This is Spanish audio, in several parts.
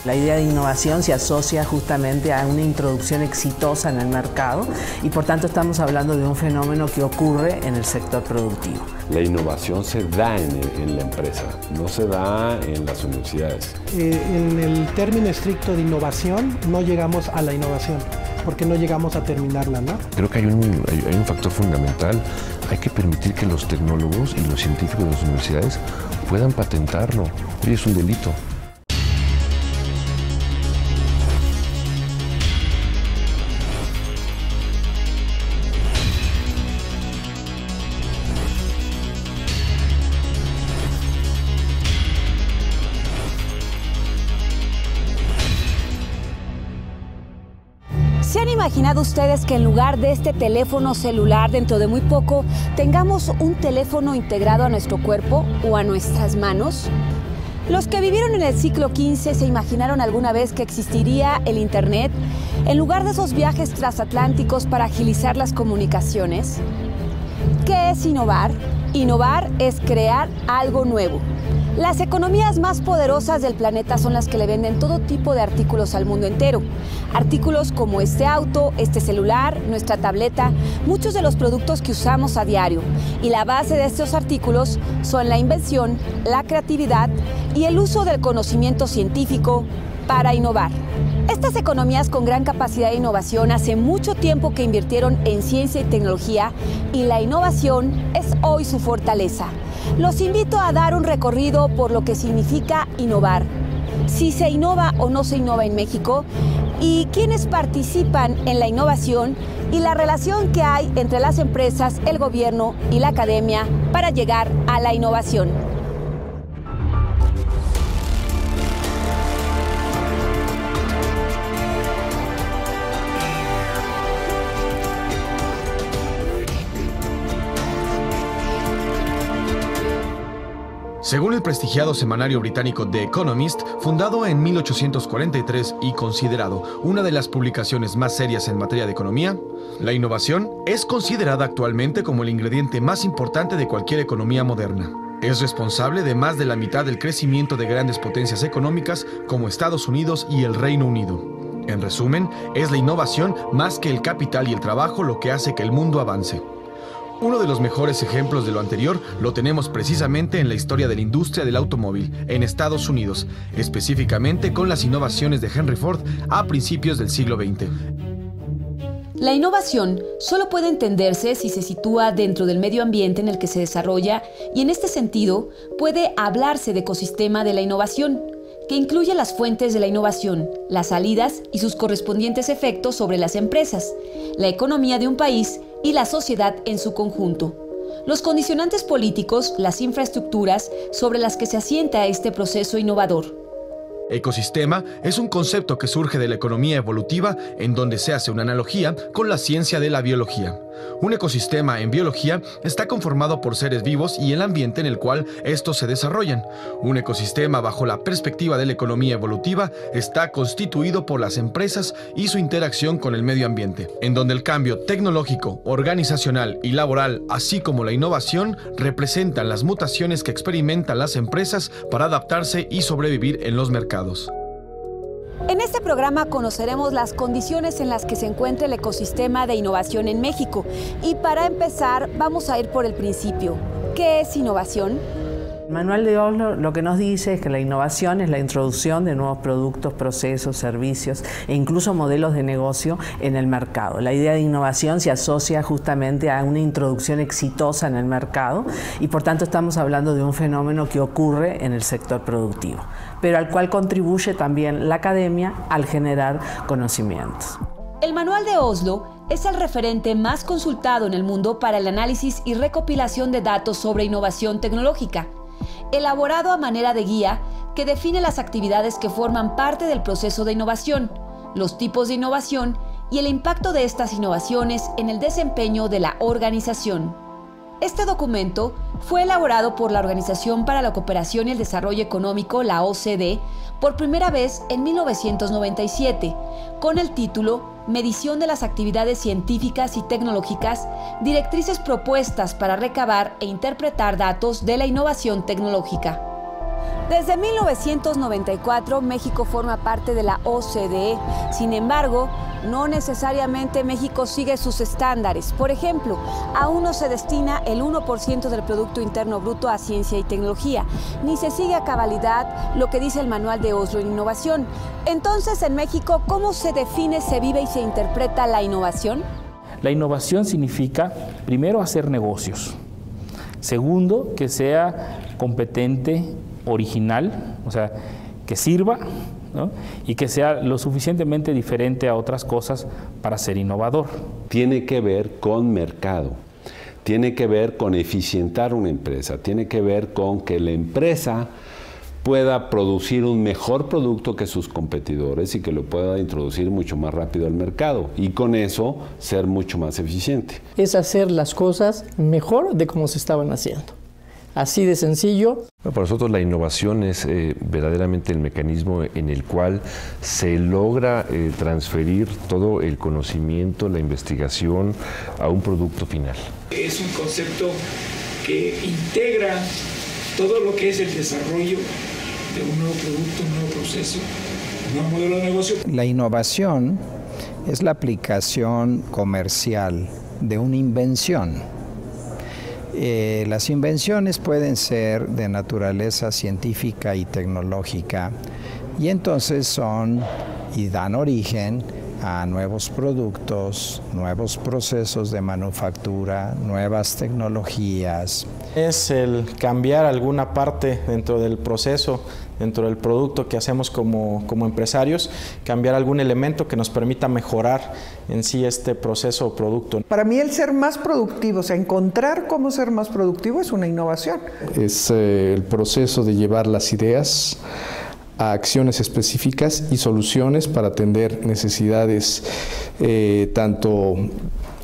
La idea de innovación se asocia justamente a una introducción exitosa en el mercado y por tanto estamos hablando de un fenómeno que ocurre en el sector productivo. La innovación se da en la empresa, no se da en las universidades. En el término estricto de innovación no llegamos a la innovación porque no llegamos a terminarla, ¿no? Creo que hay un factor fundamental. Hay que permitir que los tecnólogos y los científicos de las universidades puedan patentarlo. Hoy es un delito. ¿Se han imaginado ustedes que en lugar de este teléfono celular dentro de muy poco tengamos un teléfono integrado a nuestro cuerpo o a nuestras manos? Los que vivieron en el siglo XV se imaginaron alguna vez que existiría el Internet en lugar de esos viajes transatlánticos para agilizar las comunicaciones. ¿Qué es innovar? Innovar es crear algo nuevo. Las economías más poderosas del planeta son las que le venden todo tipo de artículos al mundo entero. Artículos como este auto, este celular, nuestra tableta, muchos de los productos que usamos a diario. Y la base de estos artículos son la invención, la creatividad y el uso del conocimiento científico para innovar. Estas economías con gran capacidad de innovación hace mucho tiempo que invirtieron en ciencia y tecnología y la innovación es hoy su fortaleza. Los invito a dar un recorrido por lo que significa innovar, si se innova o no se innova en México y quiénes participan en la innovación y la relación que hay entre las empresas, el gobierno y la academia para llegar a la innovación. Según el prestigiado semanario británico The Economist, fundado en 1843 y considerado una de las publicaciones más serias en materia de economía, la innovación es considerada actualmente como el ingrediente más importante de cualquier economía moderna. Es responsable de más de la mitad del crecimiento de grandes potencias económicas como Estados Unidos y el Reino Unido. En resumen, es la innovación más que el capital y el trabajo lo que hace que el mundo avance. Uno de los mejores ejemplos de lo anterior lo tenemos precisamente en la historia de la industria del automóvil en Estados Unidos, específicamente con las innovaciones de Henry Ford a principios del siglo XX. La innovación solo puede entenderse si se sitúa dentro del medio ambiente en el que se desarrolla y en este sentido puede hablarse de ecosistema de la innovación, que incluye las fuentes de la innovación, las salidas y sus correspondientes efectos sobre las empresas, la economía de un país y la sociedad en su conjunto. Los condicionantes políticos, las infraestructuras sobre las que se asienta este proceso innovador. Ecosistema es un concepto que surge de la economía evolutiva en donde se hace una analogía con la ciencia de la biología. Un ecosistema en biología está conformado por seres vivos y el ambiente en el cual estos se desarrollan. Un ecosistema bajo la perspectiva de la economía evolutiva está constituido por las empresas y su interacción con el medio ambiente, en donde el cambio tecnológico, organizacional y laboral, así como la innovación, representan las mutaciones que experimentan las empresas para adaptarse y sobrevivir en los mercados. En este programa conoceremos las condiciones en las que se encuentra el ecosistema de innovación en México. Y para empezar, vamos a ir por el principio. ¿Qué es innovación? El manual de Oslo lo que nos dice es que la innovación es la introducción de nuevos productos, procesos, servicios e incluso modelos de negocio en el mercado. La idea de innovación se asocia justamente a una introducción exitosa en el mercado y por tanto estamos hablando de un fenómeno que ocurre en el sector productivo, pero al cual contribuye también la academia al generar conocimientos. El manual de Oslo es el referente más consultado en el mundo para el análisis y recopilación de datos sobre innovación tecnológica, elaborado a manera de guía que define las actividades que forman parte del proceso de innovación, los tipos de innovación y el impacto de estas innovaciones en el desempeño de la organización. Este documento fue elaborado por la Organización para la Cooperación y el Desarrollo Económico, la OCDE, por primera vez en 1997, con el título Medición de las actividades científicas y tecnológicas, directrices propuestas para recabar e interpretar datos de la innovación tecnológica. Desde 1994, México forma parte de la OCDE. Sin embargo, no necesariamente México sigue sus estándares. Por ejemplo, aún no se destina el 1% del Producto Interno Bruto a ciencia y tecnología, ni se sigue a cabalidad lo que dice el Manual de Oslo en Innovación. Entonces, en México, ¿cómo se define, se vive y se interpreta la innovación? La innovación significa, primero, hacer negocios. Segundo, que sea competente, original, o sea, que sirva, ¿no? Y que sea lo suficientemente diferente a otras cosas para ser innovador. Tiene que ver con mercado, tiene que ver con eficientar una empresa, tiene que ver con que la empresa pueda producir un mejor producto que sus competidores y que lo pueda introducir mucho más rápido al mercado y con eso ser mucho más eficiente. Es hacer las cosas mejor de como se estaban haciendo. Así de sencillo. Para nosotros la innovación es verdaderamente el mecanismo en el cual se logra transferir todo el conocimiento, la investigación a un producto final. Es un concepto que integra todo lo que es el desarrollo de un nuevo producto, un nuevo proceso, un nuevo modelo de negocio. La innovación es la aplicación comercial de una invención. Las invenciones pueden ser de naturaleza científica y tecnológica y entonces son y dan origen a nuevos productos, nuevos procesos de manufactura, nuevas tecnologías. Es el cambiar alguna parte dentro del proceso, dentro del producto que hacemos como empresarios, cambiar algún elemento que nos permita mejorar en sí este proceso o producto. Para mí el ser más productivo, o sea, encontrar cómo ser más productivo es una innovación. Es el proceso de llevar las ideas a acciones específicas y soluciones para atender necesidades tanto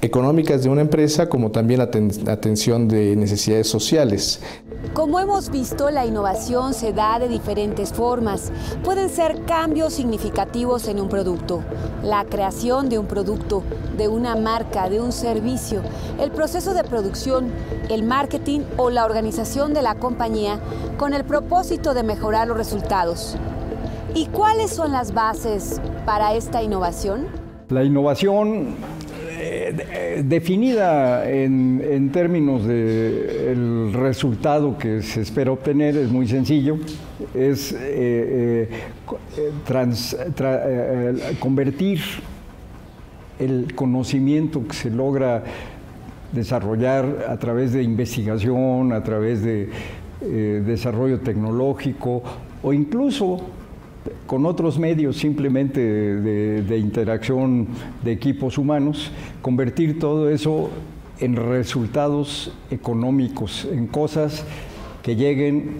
económicas de una empresa como también atención de necesidades sociales. Como hemos visto, la innovación se da de diferentes formas. Pueden ser cambios significativos en un producto, la creación de un producto, de una marca, de un servicio, el proceso de producción, el marketing o la organización de la compañía con el propósito de mejorar los resultados. ¿Y cuáles son las bases para esta innovación? La innovación definida en términos del resultado que se espera obtener es muy sencillo, es convertir el conocimiento que se logra desarrollar a través de investigación, a través de desarrollo tecnológico o incluso con otros medios simplemente de interacción de equipos humanos, convertir todo eso en resultados económicos, en cosas que lleguen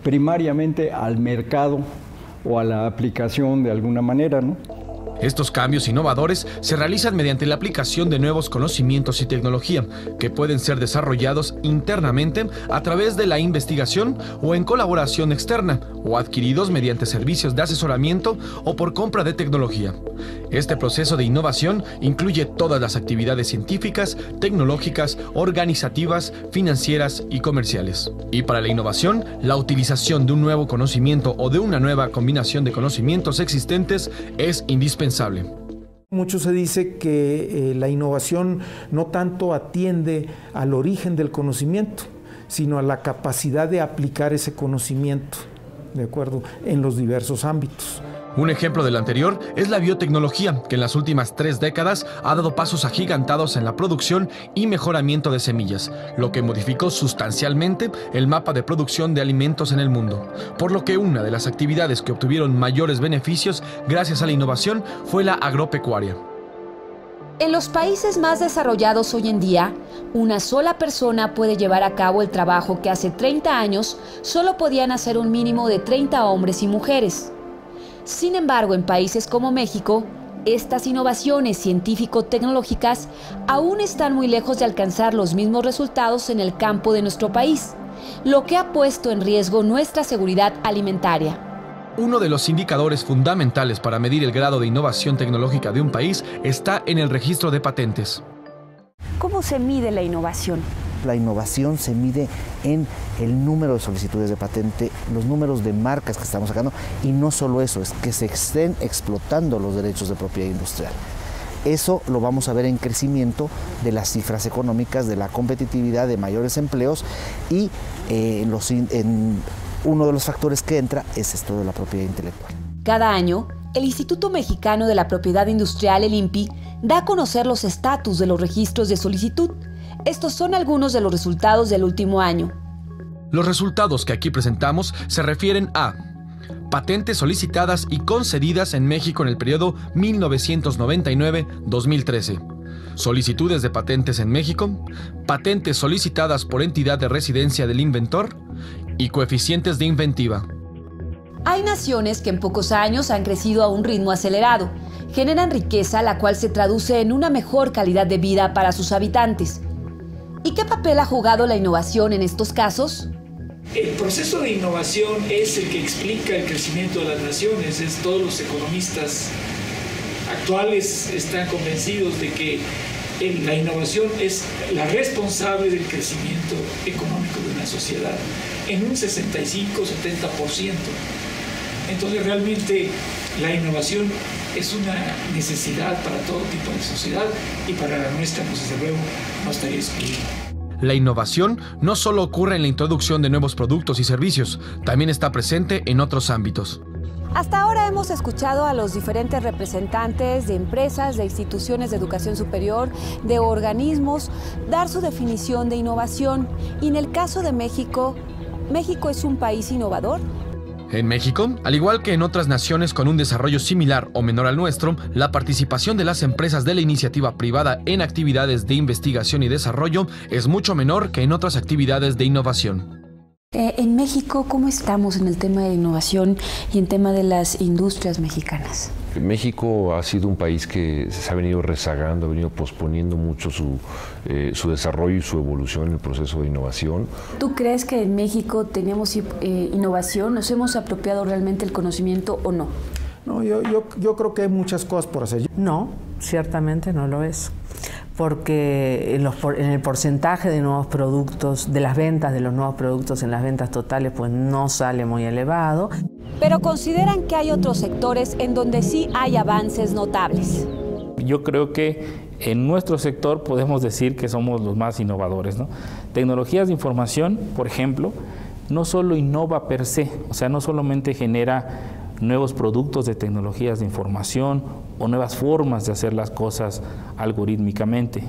primariamente al mercado o a la aplicación de alguna manera, ¿no? Estos cambios innovadores se realizan mediante la aplicación de nuevos conocimientos y tecnología que pueden ser desarrollados internamente a través de la investigación o en colaboración externa o adquiridos mediante servicios de asesoramiento o por compra de tecnología. Este proceso de innovación incluye todas las actividades científicas, tecnológicas, organizativas, financieras y comerciales. Y para la innovación, la utilización de un nuevo conocimiento o de una nueva combinación de conocimientos existentes es indispensable. Mucho se dice que la innovación no tanto atiende al origen del conocimiento, sino a la capacidad de aplicar ese conocimiento, ¿de acuerdo?, en los diversos ámbitos. Un ejemplo del anterior es la biotecnología, que en las últimas 3 décadas ha dado pasos agigantados en la producción y mejoramiento de semillas, lo que modificó sustancialmente el mapa de producción de alimentos en el mundo. Por lo que una de las actividades que obtuvieron mayores beneficios gracias a la innovación fue la agropecuaria. En los países más desarrollados hoy en día, una sola persona puede llevar a cabo el trabajo que hace 30 años solo podían hacer un mínimo de 30 hombres y mujeres. Sin embargo, en países como México, estas innovaciones científico-tecnológicas aún están muy lejos de alcanzar los mismos resultados en el campo de nuestro país, lo que ha puesto en riesgo nuestra seguridad alimentaria. Uno de los indicadores fundamentales para medir el grado de innovación tecnológica de un país está en el registro de patentes. ¿Cómo se mide la innovación? La innovación se mide en el número de solicitudes de patente, los números de marcas que estamos sacando, y no solo eso, es que se estén explotando los derechos de propiedad industrial. Eso lo vamos a ver en crecimiento de las cifras económicas, de la competitividad, de mayores empleos, y uno de los factores que entra es esto de la propiedad intelectual. Cada año, el Instituto Mexicano de la Propiedad Industrial, el INPI, da a conocer los estatus de los registros de solicitud. Estos son algunos de los resultados del último año. Los resultados que aquí presentamos se refieren a patentes solicitadas y concedidas en México en el periodo 1999-2013, solicitudes de patentes en México, patentes solicitadas por entidad de residencia del inventor y coeficientes de inventiva. Hay naciones que en pocos años han crecido a un ritmo acelerado, generan riqueza la cual se traduce en una mejor calidad de vida para sus habitantes. ¿Y qué papel ha jugado la innovación en estos casos? El proceso de innovación es el que explica el crecimiento de las naciones. Todos los economistas actuales están convencidos de que la innovación es la responsable del crecimiento económico de una sociedad en un 65-70%. Entonces realmente la innovación es una necesidad para todo tipo de sociedad, y para la nuestra, pues desde luego, no estaría excluida. La innovación no solo ocurre en la introducción de nuevos productos y servicios, también está presente en otros ámbitos. Hasta ahora hemos escuchado a los diferentes representantes de empresas, de instituciones de educación superior, de organismos, dar su definición de innovación. Y en el caso de México, ¿México es un país innovador? En México, al igual que en otras naciones con un desarrollo similar o menor al nuestro, la participación de las empresas de la iniciativa privada en actividades de investigación y desarrollo es mucho menor que en otras actividades de innovación. En México, ¿cómo estamos en el tema de innovación y en tema de las industrias mexicanas? México ha sido un país que se ha venido rezagando, ha venido posponiendo mucho su desarrollo y su evolución en el proceso de innovación. ¿Tú crees que en México tenemos innovación? ¿Nos hemos apropiado realmente el conocimiento o no? No, yo creo que hay muchas cosas por hacer. No, ciertamente no lo es, porque en el porcentaje de nuevos productos, de las ventas de los nuevos productos en las ventas totales, pues no sale muy elevado. Pero consideran que hay otros sectores en donde sí hay avances notables. Yo creo que en nuestro sector podemos decir que somos los más innovadores, ¿no? Tecnologías de información, por ejemplo, no solo innova per se, o sea, no solamente genera nuevos productos de tecnologías de información o nuevas formas de hacer las cosas algorítmicamente,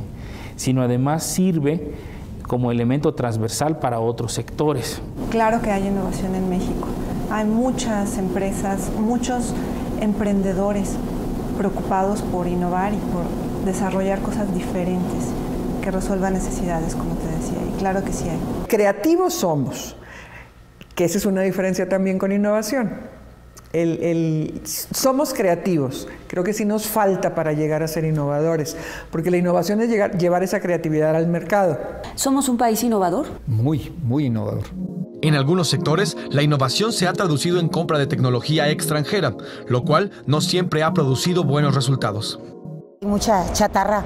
sino además sirve como elemento transversal para otros sectores. Claro que hay innovación en México. Hay muchas empresas, muchos emprendedores preocupados por innovar y por desarrollar cosas diferentes que resuelvan necesidades, como te decía, y claro que sí hay. Creativos somos, que esa es una diferencia también con innovación. Somos creativos, creo que sí nos falta para llegar a ser innovadores, porque la innovación es llevar esa creatividad al mercado. ¿Somos un país innovador? Muy, muy innovador. En algunos sectores, la innovación se ha traducido en compra de tecnología extranjera, lo cual no siempre ha producido buenos resultados. Hay mucha chatarra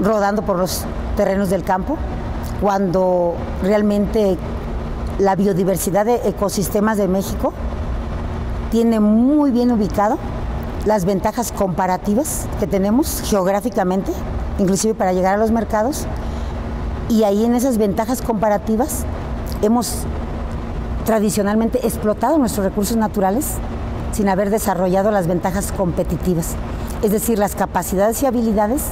rodando por los terrenos del campo, cuando realmente la biodiversidad de ecosistemas de México tiene muy bien ubicado las ventajas comparativas que tenemos geográficamente, inclusive para llegar a los mercados, y ahí en esas ventajas comparativas hemos tradicionalmente explotado nuestros recursos naturales sin haber desarrollado las ventajas competitivas, es decir, las capacidades y habilidades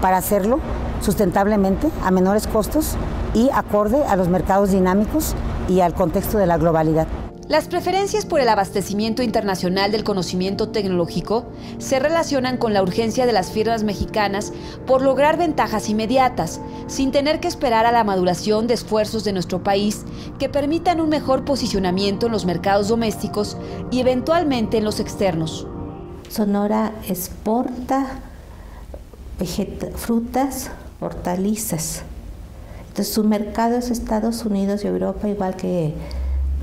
para hacerlo sustentablemente a menores costos y acorde a los mercados dinámicos y al contexto de la globalidad. Las preferencias por el abastecimiento internacional del conocimiento tecnológico se relacionan con la urgencia de las firmas mexicanas por lograr ventajas inmediatas, sin tener que esperar a la maduración de esfuerzos de nuestro país que permitan un mejor posicionamiento en los mercados domésticos y eventualmente en los externos. Sonora exporta frutas, hortalizas. Entonces su mercado es Estados Unidos y Europa, igual que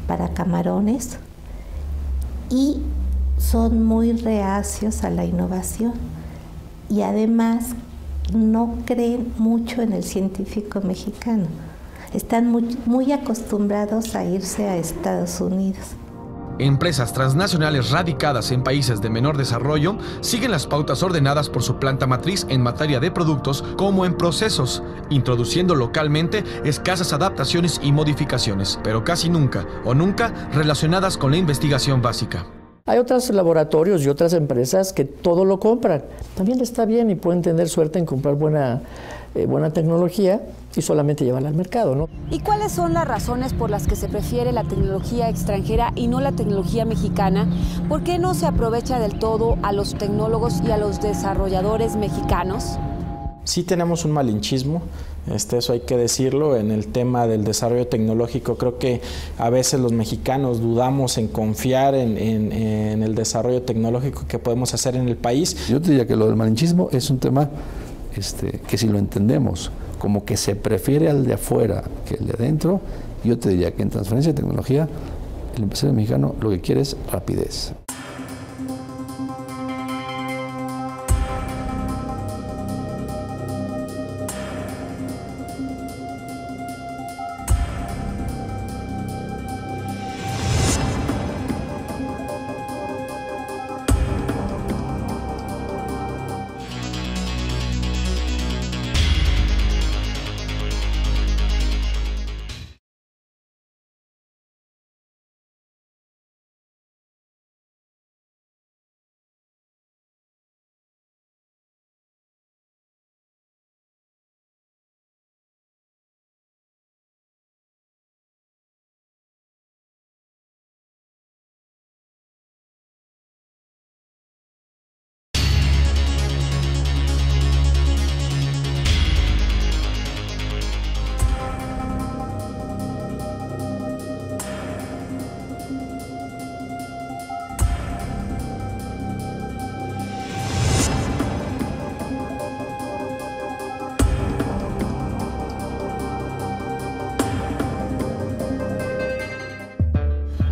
para camarones, y son muy reacios a la innovación y además no creen mucho en el científico mexicano. están muy acostumbrados a irse a Estados Unidos. Empresas transnacionales radicadas en países de menor desarrollo siguen las pautas ordenadas por su planta matriz en materia de productos como en procesos, introduciendo localmente escasas adaptaciones y modificaciones, pero casi nunca o nunca relacionadas con la investigación básica. Hay otros laboratorios y otras empresas que todo lo compran. También está bien y pueden tener suerte en comprar buena tecnología y solamente llevarla al mercado, ¿no? ¿Y cuáles son las razones por las que se prefiere la tecnología extranjera y no la tecnología mexicana? ¿Por qué no se aprovecha del todo a los tecnólogos y a los desarrolladores mexicanos? Sí tenemos un malinchismo, eso hay que decirlo, en el tema del desarrollo tecnológico. Creo que a veces los mexicanos dudamos en confiar en el desarrollo tecnológico que podemos hacer en el país. Yo te diría que lo del malinchismo es un tema que si lo entendemos como que se prefiere al de afuera que el de adentro, yo te diría que en transferencia de tecnología el empresario mexicano lo que quiere es rapidez.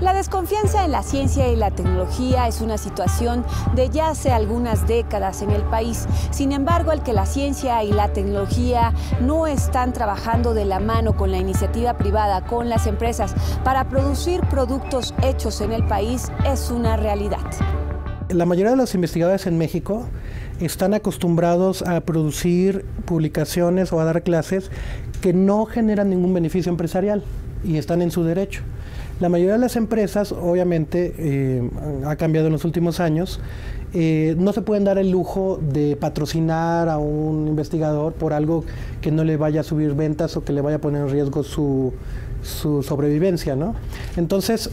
La desconfianza en la ciencia y la tecnología es una situación de ya hace algunas décadas en el país. Sin embargo, el que la ciencia y la tecnología no están trabajando de la mano con la iniciativa privada, con las empresas, para producir productos hechos en el país es una realidad. La mayoría de los investigadores en México están acostumbrados a producir publicaciones o a dar clases que no generan ningún beneficio empresarial y están en su derecho. La mayoría de las empresas, obviamente, ha cambiado en los últimos años, no se pueden dar el lujo de patrocinar a un investigador por algo que no le vaya a subir ventas o que le vaya a poner en riesgo su sobrevivencia, ¿no? Entonces,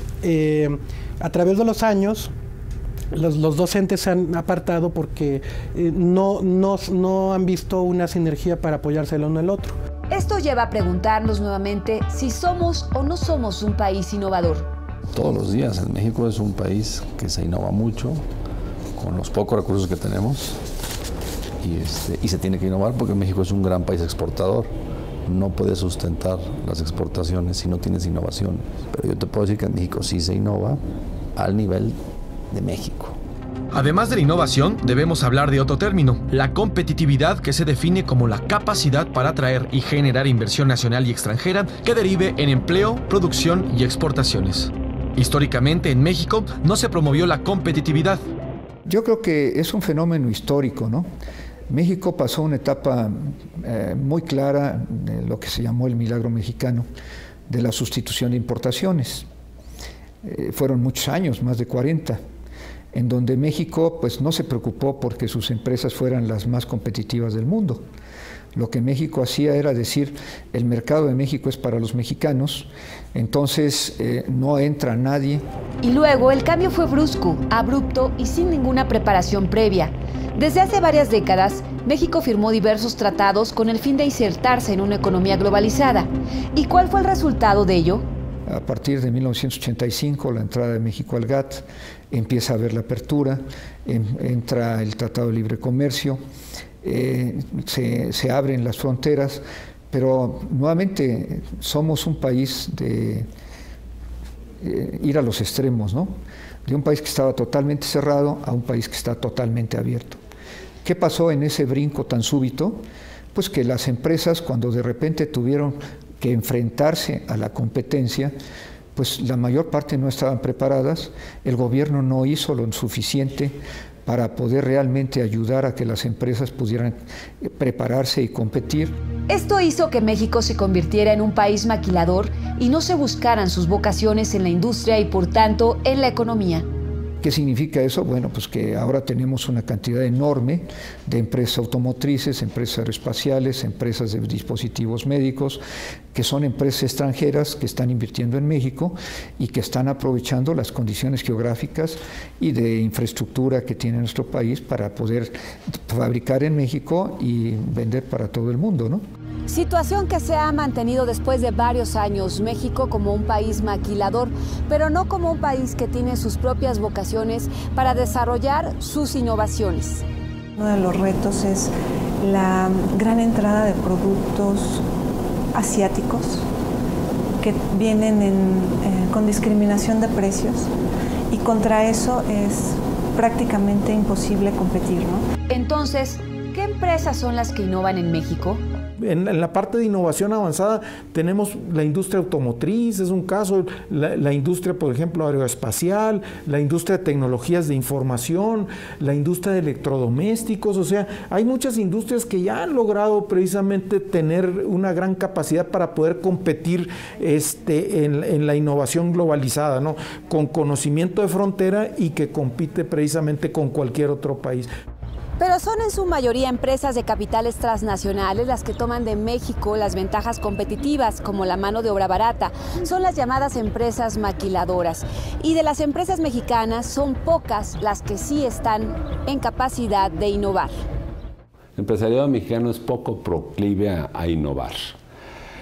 a través de los años, los docentes se han apartado porque no han visto una sinergia para apoyarse el uno al otro. Esto lleva a preguntarnos nuevamente si somos o no somos un país innovador. Todos los días, México es un país que se innova mucho con los pocos recursos que tenemos y se tiene que innovar porque México es un gran país exportador. No puedes sustentar las exportaciones si no tienes innovación. Pero yo te puedo decir que en México sí se innova al nivel de México. Además de la innovación, debemos hablar de otro término, la competitividad, que se define como la capacidad para atraer y generar inversión nacional y extranjera que derive en empleo, producción y exportaciones. Históricamente en México no se promovió la competitividad. Yo creo que es un fenómeno histórico, ¿no? México pasó una etapa muy clara de lo que se llamó el milagro mexicano, de la sustitución de importaciones. Fueron muchos años, más de 40. En donde México pues no se preocupó porque sus empresas fueran las más competitivas del mundo. Lo que México hacía era decir, el mercado de México es para los mexicanos, entonces no entra nadie. Y luego el cambio fue brusco, abrupto y sin ninguna preparación previa. Desde hace varias décadas, México firmó diversos tratados con el fin de insertarse en una economía globalizada. ¿Y cuál fue el resultado de ello? A partir de 1985, la entrada de México al GATT, empieza a haber la apertura, entra el Tratado de Libre Comercio, se abren las fronteras, pero nuevamente somos un país de ir a los extremos, ¿no? De un país que estaba totalmente cerrado a un país que está totalmente abierto. ¿Qué pasó en ese brinco tan súbito? Pues que las empresas, cuando de repente tuvieron que enfrentarse a la competencia, pues la mayor parte no estaban preparadas, el gobierno no hizo lo suficiente para poder realmente ayudar a que las empresas pudieran prepararse y competir. Esto hizo que México se convirtiera en un país maquilador y no se buscaran sus vocaciones en la industria y por tanto en la economía. ¿Qué significa eso? Bueno, pues que ahora tenemos una cantidad enorme de empresas automotrices, empresas aeroespaciales, empresas de dispositivos médicos, que son empresas extranjeras que están invirtiendo en México y que están aprovechando las condiciones geográficas y de infraestructura que tiene nuestro país para poder fabricar en México y vender para todo el mundo, ¿no? Situación que se ha mantenido después de varios años, México como un país maquilador, pero no como un país que tiene sus propias vocaciones para desarrollar sus innovaciones. Uno de los retos es la gran entrada de productos asiáticos que vienen con discriminación de precios y contra eso es prácticamente imposible competir, ¿no? Entonces, ¿qué empresas son las que innovan en México? En la parte de innovación avanzada tenemos la industria automotriz, es un caso, la industria, por ejemplo, aeroespacial, la industria de tecnologías de información, la industria de electrodomésticos, o sea, hay muchas industrias que ya han logrado precisamente tener una gran capacidad para poder competir en la innovación globalizada, ¿no? Con conocimiento de frontera y que compite precisamente con cualquier otro país. Pero son en su mayoría empresas de capitales transnacionales las que toman de México las ventajas competitivas, como la mano de obra barata. Son las llamadas empresas maquiladoras. Y de las empresas mexicanas son pocas las que sí están en capacidad de innovar. El empresariado mexicano es poco proclive a innovar.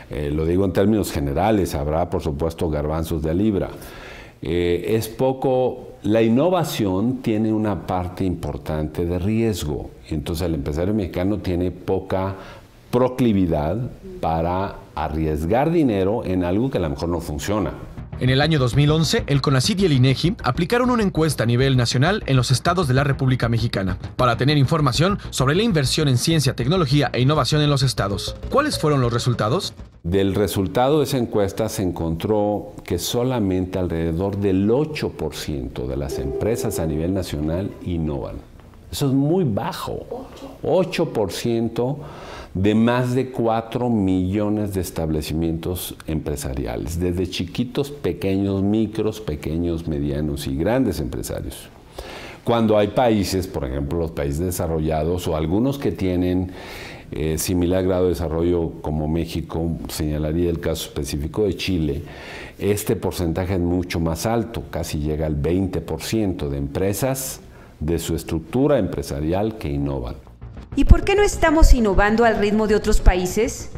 Lo digo en términos generales, habrá por supuesto garbanzos de libra. Es poco. La innovación tiene una parte importante de riesgo, entonces el empresario mexicano tiene poca proclividad para arriesgar dinero en algo que a lo mejor no funciona. En el año 2011, el CONACYT y el INEGI aplicaron una encuesta a nivel nacional en los estados de la República Mexicana para tener información sobre la inversión en ciencia, tecnología e innovación en los estados. ¿Cuáles fueron los resultados? Del resultado de esa encuesta se encontró que solamente alrededor del 8% de las empresas a nivel nacional innovan. Eso es muy bajo. 8% de más de 4 millones de establecimientos empresariales, desde chiquitos, pequeños, micros, pequeños, medianos y grandes empresarios. Cuando hay países, por ejemplo, los países desarrollados o algunos que tienen similar grado de desarrollo como México, señalaría el caso específico de Chile, este porcentaje es mucho más alto, casi llega al 20% de empresas de su estructura empresarial que innovan. ¿Y por qué no estamos innovando al ritmo de otros países?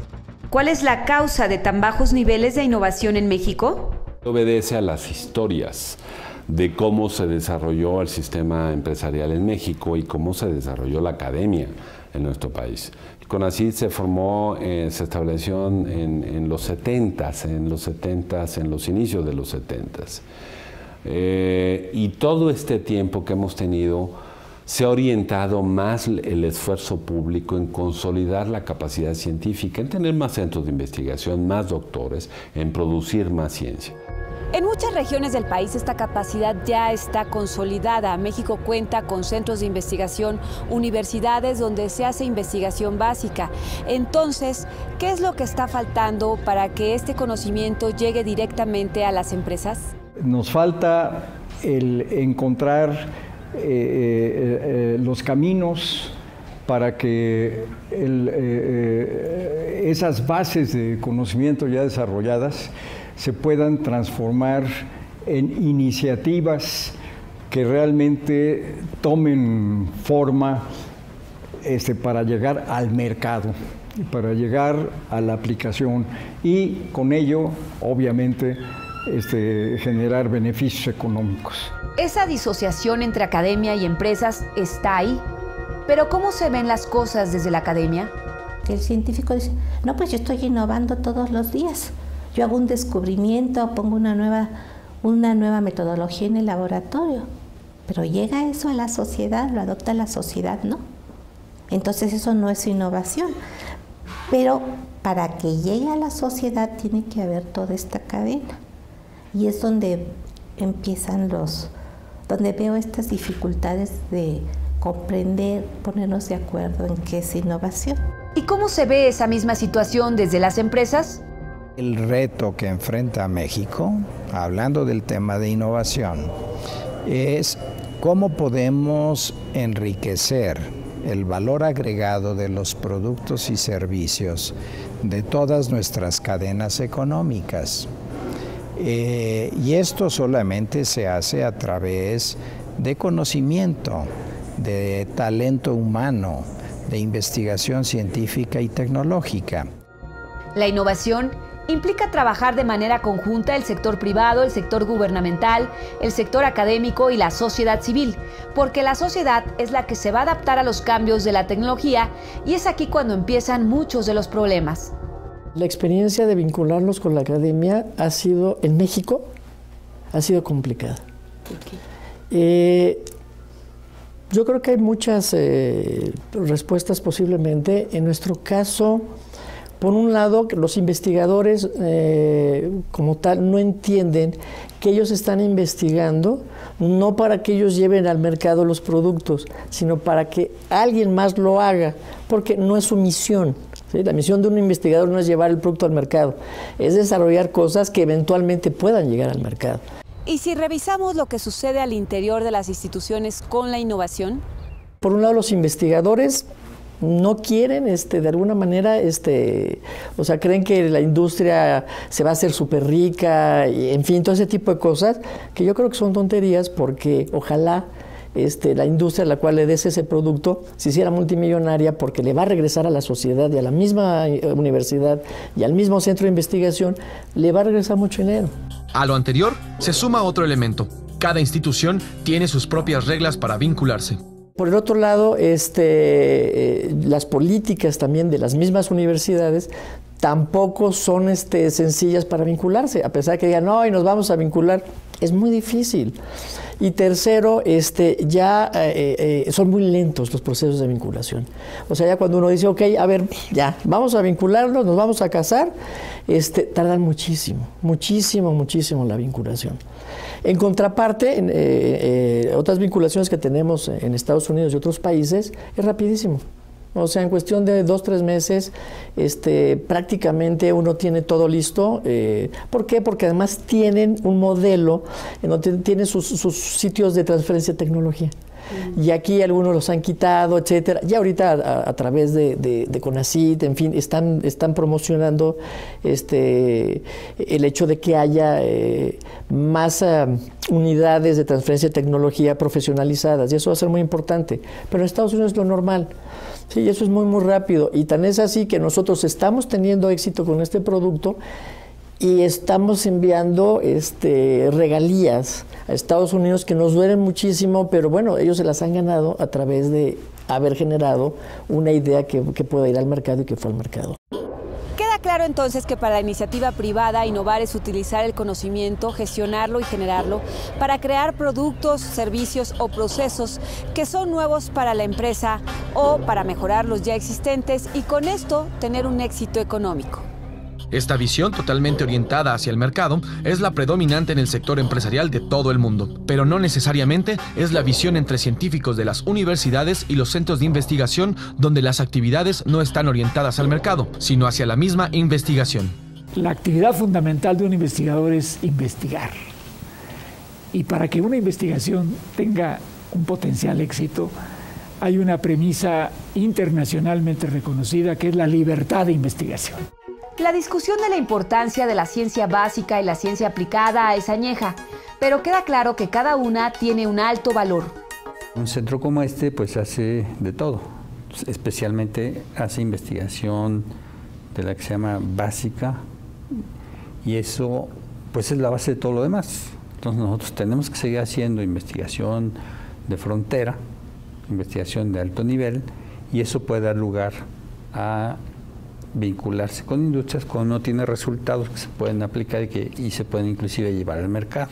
¿Cuál es la causa de tan bajos niveles de innovación en México? Obedece a las historias de cómo se desarrolló el sistema empresarial en México y cómo se desarrolló la academia en nuestro país. El CONACYT se formó, se estableció en los 70s, en los inicios de los 70s. Y todo este tiempo que hemos tenido se ha orientado más el esfuerzo público en consolidar la capacidad científica, en tener más centros de investigación, más doctores, en producir más ciencia. En muchas regiones del país esta capacidad ya está consolidada. México cuenta con centros de investigación, universidades donde se hace investigación básica. Entonces, ¿qué es lo que está faltando para que este conocimiento llegue directamente a las empresas? Nos falta el encontrar los caminos para que esas bases de conocimiento ya desarrolladas se puedan transformar en iniciativas que realmente tomen forma para llegar al mercado, para llegar a la aplicación y con ello, obviamente, generar beneficios económicos. Esa disociación entre academia y empresas está ahí, pero ¿cómo se ven las cosas desde la academia? El científico dice, no, pues yo estoy innovando todos los días. Yo hago un descubrimiento, pongo una nueva metodología en el laboratorio, pero llega eso a la sociedad, lo adopta la sociedad, ¿no? Entonces eso no es innovación. Pero para que llegue a la sociedad tiene que haber toda esta cadena. Y es donde empiezan donde veo estas dificultades de comprender, ponernos de acuerdo en qué es innovación. ¿Y cómo se ve esa misma situación desde las empresas? El reto que enfrenta México, hablando del tema de innovación, es cómo podemos enriquecer el valor agregado de los productos y servicios de todas nuestras cadenas económicas. Y esto solamente se hace a través de conocimiento, de talento humano, de investigación científica y tecnológica. La innovación implica trabajar de manera conjunta el sector privado, el sector gubernamental, el sector académico y la sociedad civil, porque la sociedad es la que se va a adaptar a los cambios de la tecnología y es aquí cuando empiezan muchos de los problemas. La experiencia de vincularnos con la academia ha sido, en México, ha sido complicada. Yo creo que hay muchas respuestas posiblemente. En nuestro caso, por un lado, los investigadores como tal no entienden que ellos están investigando no para que ellos lleven al mercado los productos, sino para que alguien más lo haga, porque no es su misión. ¿Sí? La misión de un investigador no es llevar el producto al mercado, es desarrollar cosas que eventualmente puedan llegar al mercado. ¿Y si revisamos lo que sucede al interior de las instituciones con la innovación? Por un lado, los investigadores no quieren, de alguna manera, o sea, creen que la industria se va a hacer súper rica, y, en fin, todo ese tipo de cosas, que yo creo que son tonterías, porque ojalá la industria a la cual le des ese producto se hiciera multimillonaria, porque le va a regresar a la sociedad y a la misma universidad y al mismo centro de investigación, le va a regresar mucho dinero. A lo anterior se suma otro elemento. Cada institución tiene sus propias reglas para vincularse. Por el otro lado, las políticas también de las mismas universidades tampoco son sencillas para vincularse, a pesar de que digan, no, y nos vamos a vincular, es muy difícil. Y tercero, son muy lentos los procesos de vinculación. O sea, ya cuando uno dice, ok, a ver, ya, vamos a vincularnos, nos vamos a casar, tardan muchísimo la vinculación. En contraparte, otras vinculaciones que tenemos en Estados Unidos y otros países, es rapidísimo. O sea, en cuestión de 2-3 meses, prácticamente uno tiene todo listo. ¿Por qué? Porque además tienen un modelo en donde tienen sus sitios de transferencia de tecnología. Y aquí algunos los han quitado, etcétera. Ya ahorita a través de CONACYT, en fin, están promocionando el hecho de que haya más unidades de transferencia de tecnología profesionalizadas, y eso va a ser muy importante. Pero en Estados Unidos es lo normal. Sí, eso es muy rápido. Y tan es así que nosotros estamos teniendo éxito con este producto y estamos enviando regalías a Estados Unidos que nos duelen muchísimo, pero bueno, ellos se las han ganado a través de haber generado una idea que pueda ir al mercado y que fue al mercado. Queda claro entonces que para la iniciativa privada, innovar es utilizar el conocimiento, gestionarlo y generarlo para crear productos, servicios o procesos que son nuevos para la empresa o para mejorar los ya existentes y con esto tener un éxito económico. Esta visión, totalmente orientada hacia el mercado, es la predominante en el sector empresarial de todo el mundo, pero no necesariamente es la visión entre científicos de las universidades y los centros de investigación, donde las actividades no están orientadas al mercado, sino hacia la misma investigación. La actividad fundamental de un investigador es investigar. Y para que una investigación tenga un potencial éxito, hay una premisa internacionalmente reconocida que es la libertad de investigación. La discusión de la importancia de la ciencia básica y la ciencia aplicada es añeja, pero queda claro que cada una tiene un alto valor. Un centro como este pues hace de todo, especialmente hace investigación de la que se llama básica y eso pues es la base de todo lo demás. Entonces nosotros tenemos que seguir haciendo investigación de frontera, investigación de alto nivel y eso puede dar lugar a vincularse con industrias cuando no tiene resultados que se pueden aplicar y se pueden inclusive llevar al mercado.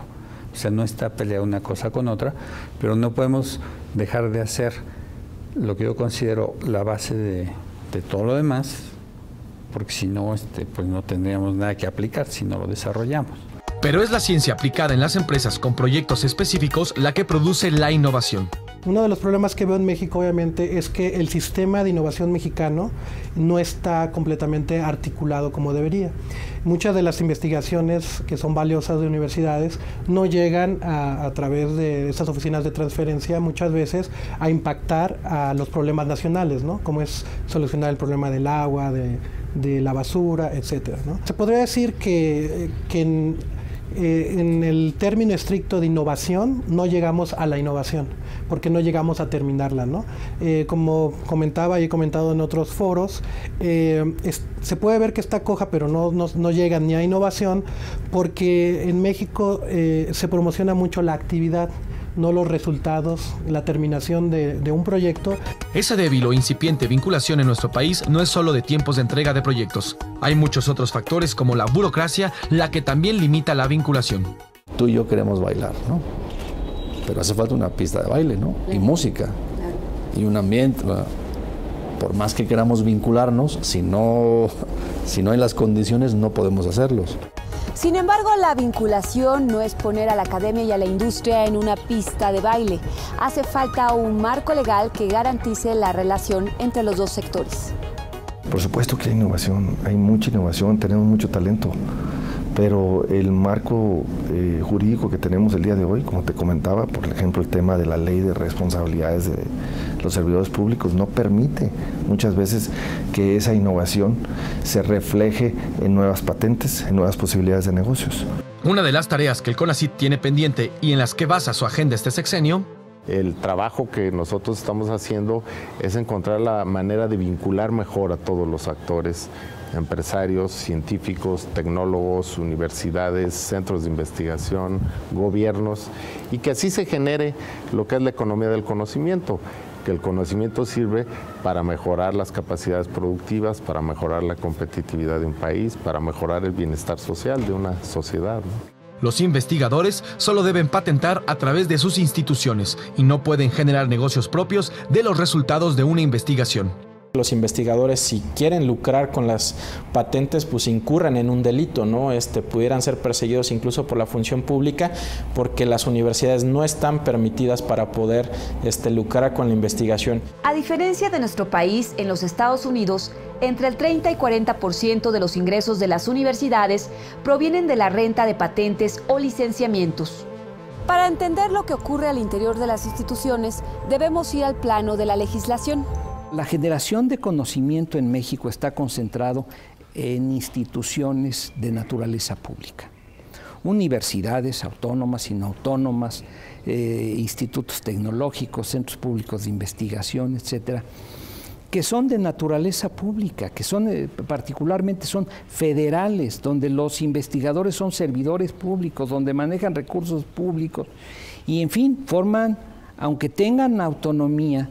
O sea, no está peleada una cosa con otra, pero no podemos dejar de hacer lo que yo considero la base de todo lo demás, porque si no, pues no tendríamos nada que aplicar si no lo desarrollamos. Pero es la ciencia aplicada en las empresas con proyectos específicos la que produce la innovación. Uno de los problemas que veo en México, obviamente, es que el sistema de innovación mexicano no está completamente articulado como debería. Muchas de las investigaciones que son valiosas de universidades no llegan a través de esas oficinas de transferencia muchas veces a impactar a los problemas nacionales, ¿no? Como es solucionar el problema del agua, de la basura, etcétera, ¿no? Se podría decir que en el término estricto de innovación no llegamos a la innovación, porque no llegamos a terminarla, ¿no? Como comentaba y he comentado en otros foros, se puede ver que está coja, pero no llega ni a innovación, porque en México se promociona mucho la actividad, no los resultados, la terminación de un proyecto. Esa débil o incipiente vinculación en nuestro país no es solo de tiempos de entrega de proyectos. Hay muchos otros factores como la burocracia, la que también limita la vinculación. Tú y yo queremos bailar, ¿no? Pero hace falta una pista de baile, ¿no? Y música, y un ambiente. Por más que queramos vincularnos, si no hay las condiciones, no podemos hacerlos. Sin embargo, la vinculación no es poner a la academia y a la industria en una pista de baile. Hace falta un marco legal que garantice la relación entre los dos sectores. Por supuesto que hay innovación, hay mucha innovación, tenemos mucho talento, pero el marco jurídico que tenemos el día de hoy, como te comentaba, por ejemplo, el tema de la ley de responsabilidades de los servidores públicos no permite muchas veces que esa innovación se refleje en nuevas patentes, en nuevas posibilidades de negocios. Una de las tareas que el CONACYT tiene pendiente y en las que basa su agenda este sexenio. El trabajo que nosotros estamos haciendo es encontrar la manera de vincular mejor a todos los actores, empresarios, científicos, tecnólogos, universidades, centros de investigación, gobiernos, y que así se genere lo que es la economía del conocimiento, que el conocimiento sirve para mejorar las capacidades productivas, para mejorar la competitividad de un país, para mejorar el bienestar social de una sociedad, ¿no? Los investigadores solo deben patentar a través de sus instituciones y no pueden generar negocios propios de los resultados de una investigación. Los investigadores, si quieren lucrar con las patentes, pues incurren en un delito, ¿no? Pudieran ser perseguidos incluso por la función pública, porque las universidades no están permitidas para poder lucrar con la investigación. A diferencia de nuestro país, en los Estados Unidos, entre el 30 y 40% de los ingresos de las universidades provienen de la renta de patentes o licenciamientos. Para entender lo que ocurre al interior de las instituciones, debemos ir al plano de la legislación. La generación de conocimiento en México está concentrado en instituciones de naturaleza pública. Universidades autónomas y no autónomas, institutos tecnológicos, centros públicos de investigación, etcétera, que son de naturaleza pública, que son particularmente son federales, donde los investigadores son servidores públicos, donde manejan recursos públicos y, en fin, forman, aunque tengan autonomía,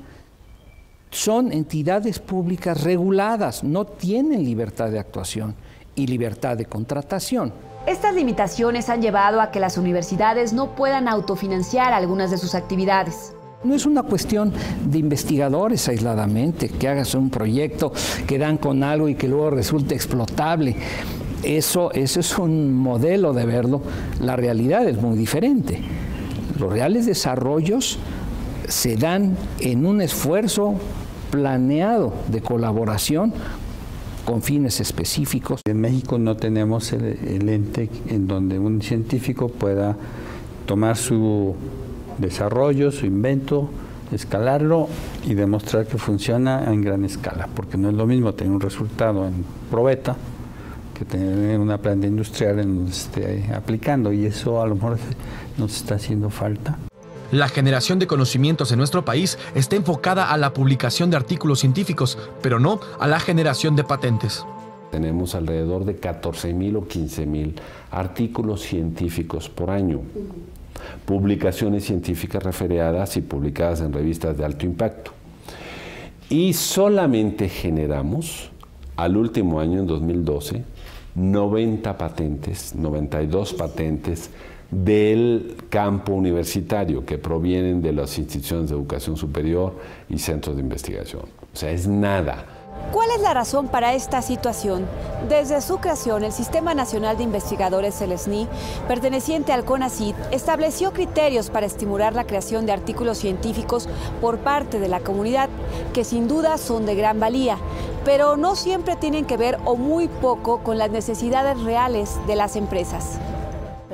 son entidades públicas reguladas, no tienen libertad de actuación y libertad de contratación. Estas limitaciones han llevado a que las universidades no puedan autofinanciar algunas de sus actividades. No es una cuestión de investigadores aisladamente, que hagas un proyecto, que dan con algo y que luego resulte explotable. Eso es un modelo de verlo. La realidad es muy diferente. Los reales desarrollos se dan en un esfuerzo planeado de colaboración con fines específicos. En México no tenemos el ente en donde un científico pueda tomar su desarrollo, su invento, escalarlo y demostrar que funciona en gran escala, porque no es lo mismo tener un resultado en probeta que tener una planta industrial en donde se esté aplicando, y eso a lo mejor nos está haciendo falta. La generación de conocimientos en nuestro país está enfocada a la publicación de artículos científicos, pero no a la generación de patentes. Tenemos alrededor de 14,000 o 15,000 artículos científicos por año. Publicaciones científicas referidas y publicadas en revistas de alto impacto. Y solamente generamos, al último año, en 2012, 90 patentes, 92 patentes del campo universitario que provienen de las instituciones de educación superior y centros de investigación. O sea, es nada. ¿Cuál es la razón para esta situación? Desde su creación, el Sistema Nacional de Investigadores, el SNI, perteneciente al CONACYT, estableció criterios para estimular la creación de artículos científicos por parte de la comunidad, que sin duda son de gran valía, pero no siempre tienen que ver o muy poco con las necesidades reales de las empresas.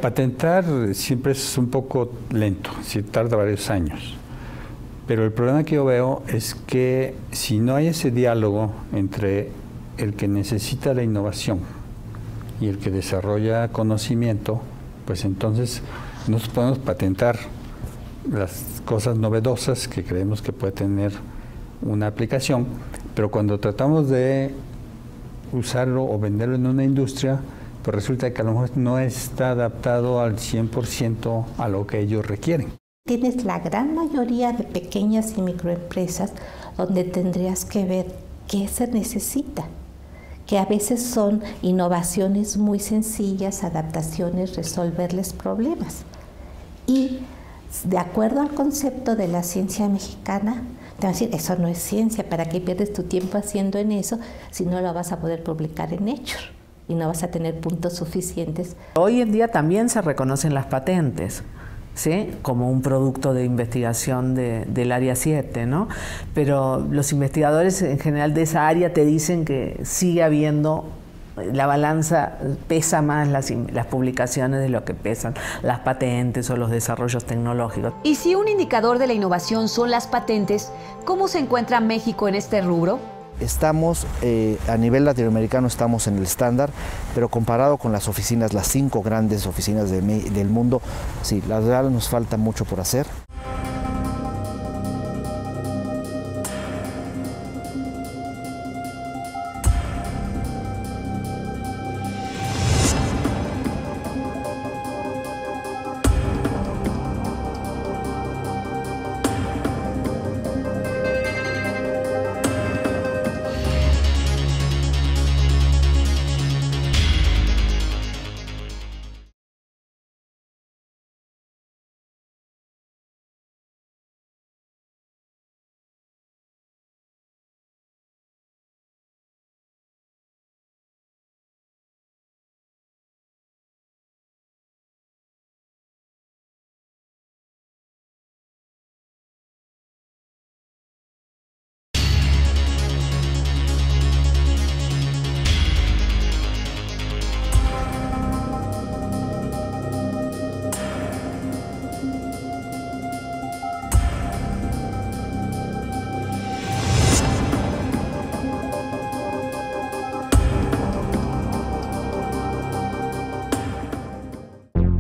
Patentar siempre es un poco lento, tarda varios años. Pero el problema que yo veo es que si no hay ese diálogo entre el que necesita la innovación y el que desarrolla conocimiento, pues entonces no podemos patentar las cosas novedosas que creemos que puede tener una aplicación, pero cuando tratamos de usarlo o venderlo en una industria, pues resulta que a lo mejor no está adaptado al 100% a lo que ellos requieren. Tienes la gran mayoría de pequeñas y microempresas donde tendrías que ver qué se necesita, que a veces son innovaciones muy sencillas, adaptaciones, resolverles problemas. Y de acuerdo al concepto de la ciencia mexicana, te van a decir, eso no es ciencia, ¿para qué pierdes tu tiempo haciendo en eso si no lo vas a poder publicar en Nature y no vas a tener puntos suficientes? Hoy en día también se reconocen las patentes, ¿sí? Como un producto de investigación del área 7, ¿no? Pero los investigadores en general de esa área te dicen que sigue habiendo, la balanza pesa más las publicaciones de lo que pesan las patentes o los desarrollos tecnológicos. Y si un indicador de la innovación son las patentes, ¿cómo se encuentra México en este rubro? Estamos, a nivel latinoamericano estamos en el estándar, pero comparado con las oficinas, las 5 grandes oficinas del mundo, sí, la verdad nos falta mucho por hacer.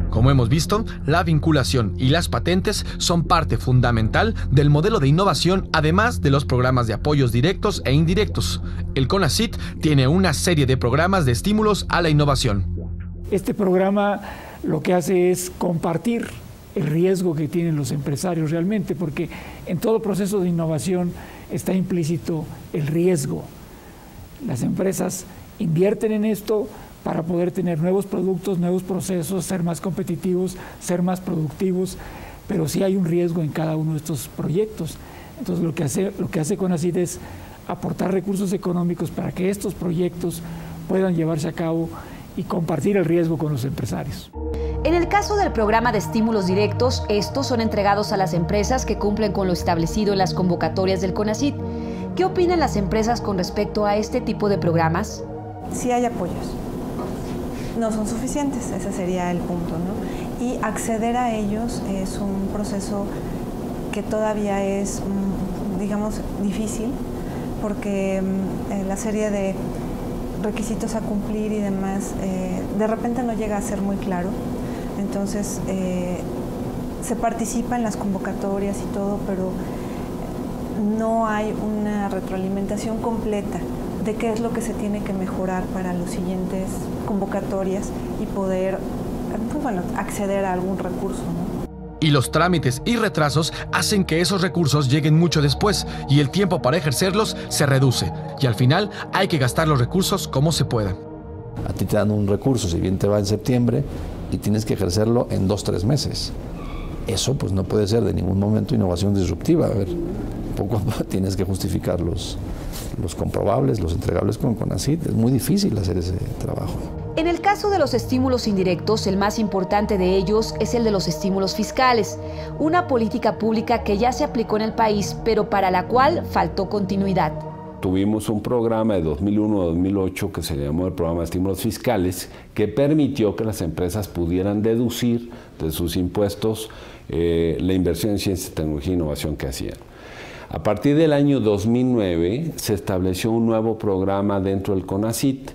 Como hemos visto, la vinculación y las patentes son parte fundamental del modelo de innovación, además de los programas de apoyos directos e indirectos. El CONACYT tiene una serie de programas de estímulos a la innovación. Este programa lo que hace es compartir el riesgo que tienen los empresarios realmente, porque en todo proceso de innovación está implícito el riesgo. Las empresas invierten en esto para poder tener nuevos productos, nuevos procesos, ser más competitivos, ser más productivos, pero sí hay un riesgo en cada uno de estos proyectos. Entonces lo que hace CONACYT es aportar recursos económicos para que estos proyectos puedan llevarse a cabo y compartir el riesgo con los empresarios. En el caso del programa de estímulos directos, estos son entregados a las empresas que cumplen con lo establecido en las convocatorias del CONACYT. ¿Qué opinan las empresas con respecto a este tipo de programas? Sí hay apoyos. No son suficientes, ese sería el punto, ¿no? Y acceder a ellos es un proceso que todavía es, digamos, difícil, porque la serie de requisitos a cumplir y demás, de repente no llega a ser muy claro. Entonces, se participa en las convocatorias y todo, pero no hay una retroalimentación completa de qué es lo que se tiene que mejorar para los siguientes convocatorias y poder, pues bueno, acceder a algún recurso, ¿no? Y los trámites y retrasos hacen que esos recursos lleguen mucho después y el tiempo para ejercerlos se reduce. Y al final hay que gastar los recursos como se pueda. A ti te dan un recurso, si bien te va en septiembre, y tienes que ejercerlo en 2 o 3 meses. Eso pues no puede ser de ningún momento innovación disruptiva. A ver, tampoco tienes que justificar los comprobables, los entregables con CONACYT. Es muy difícil hacer ese trabajo. En el caso de los estímulos indirectos, el más importante de ellos es el de los estímulos fiscales, una política pública que ya se aplicó en el país, pero para la cual faltó continuidad. Tuvimos un programa de 2001 a 2008 que se llamó el programa de estímulos fiscales, que permitió que las empresas pudieran deducir de sus impuestos la inversión en ciencia, tecnología e innovación que hacían. A partir del año 2009 se estableció un nuevo programa dentro del CONACYT,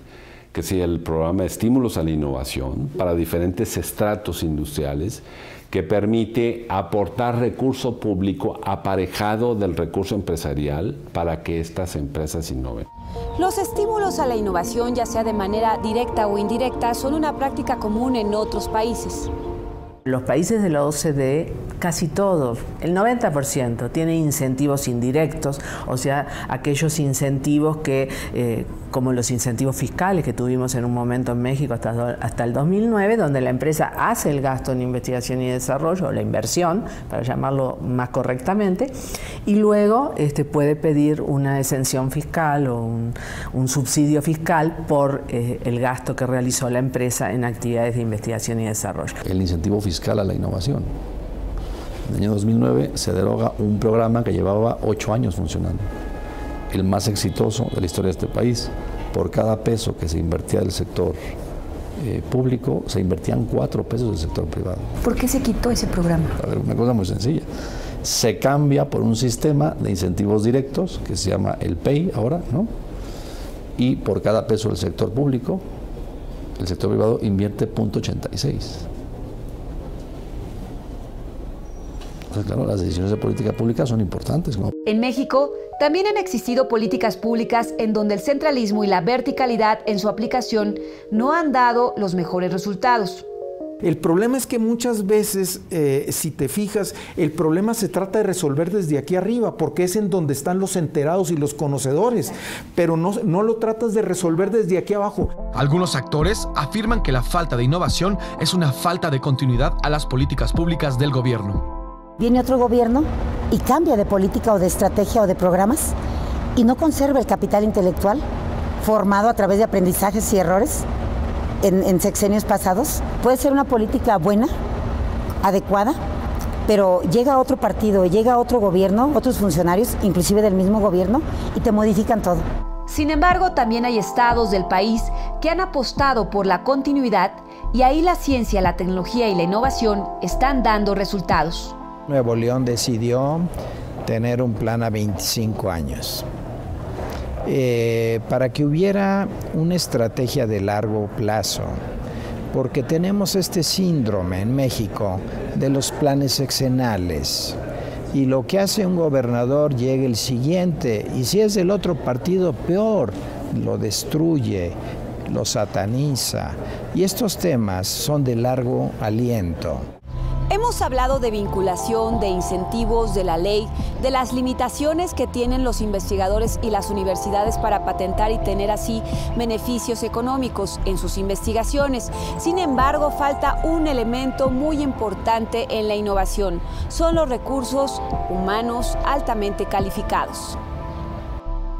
que es el programa de estímulos a la innovación para diferentes estratos industriales, que permite aportar recurso público aparejado del recurso empresarial para que estas empresas innoven. Los estímulos a la innovación, ya sea de manera directa o indirecta, son una práctica común en otros países. Los países de la OCDE, casi todos, el 90%, tienen incentivos indirectos, o sea, aquellos incentivos que, como los incentivos fiscales que tuvimos en un momento en México hasta el 2009, donde la empresa hace el gasto en investigación y desarrollo, o la inversión, para llamarlo más correctamente, y luego puede pedir una exención fiscal o un subsidio fiscal por el gasto que realizó la empresa en actividades de investigación y desarrollo. El incentivo fiscal a la innovación. En el año 2009 se deroga un programa que llevaba 8 años funcionando, el más exitoso de la historia de este país. Por cada peso que se invertía del sector público, se invertían 4 pesos del sector privado. ¿Por qué se quitó ese programa? A ver, una cosa muy sencilla. Se cambia por un sistema de incentivos directos que se llama el PEI ahora, ¿no? Y por cada peso del sector público, el sector privado invierte 0.86. Entonces, claro, las decisiones de política pública son importantes, ¿no? En México también han existido políticas públicas en donde el centralismo y la verticalidad en su aplicación no han dado los mejores resultados. El problema es que muchas veces, si te fijas, el problema se trata de resolver desde aquí arriba, porque es en donde están los enterados y los conocedores, pero no lo tratas de resolver desde aquí abajo. Algunos actores afirman que la falta de innovación es una falta de continuidad a las políticas públicas del gobierno. Viene otro gobierno y cambia de política o de estrategia o de programas y no conserva el capital intelectual formado a través de aprendizajes y errores en sexenios pasados. Puede ser una política buena, adecuada, pero llega otro partido, llega otro gobierno, otros funcionarios, inclusive del mismo gobierno, y te modifican todo. Sin embargo, también hay estados del país que han apostado por la continuidad y ahí la ciencia, la tecnología y la innovación están dando resultados. Nuevo León decidió tener un plan a 25 años para que hubiera una estrategia de largo plazo, porque tenemos este síndrome en México de los planes sexenales y lo que hace un gobernador llega el siguiente y si es del otro partido peor, lo destruye, lo sataniza y estos temas son de largo aliento. Hemos hablado de vinculación, de incentivos, de la ley, de las limitaciones que tienen los investigadores y las universidades para patentar y tener así beneficios económicos en sus investigaciones. Sin embargo, falta un elemento muy importante en la innovación. Son los recursos humanos altamente calificados.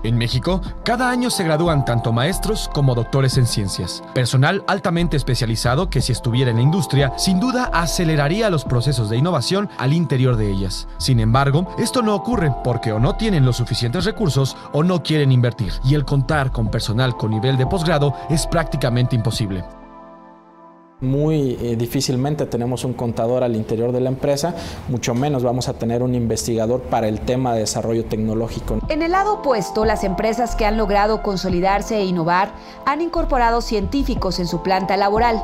En México, cada año se gradúan tanto maestros como doctores en ciencias. Personal altamente especializado que si estuviera en la industria, sin duda aceleraría los procesos de innovación al interior de ellas. Sin embargo, esto no ocurre porque o no tienen los suficientes recursos o no quieren invertir. Y el contar con personal con nivel de posgrado es prácticamente imposible. Muy difícilmente tenemos un contador al interior de la empresa, mucho menos vamos a tener un investigador para el tema de desarrollo tecnológico. En el lado opuesto, las empresas que han logrado consolidarse e innovar han incorporado científicos en su planta laboral.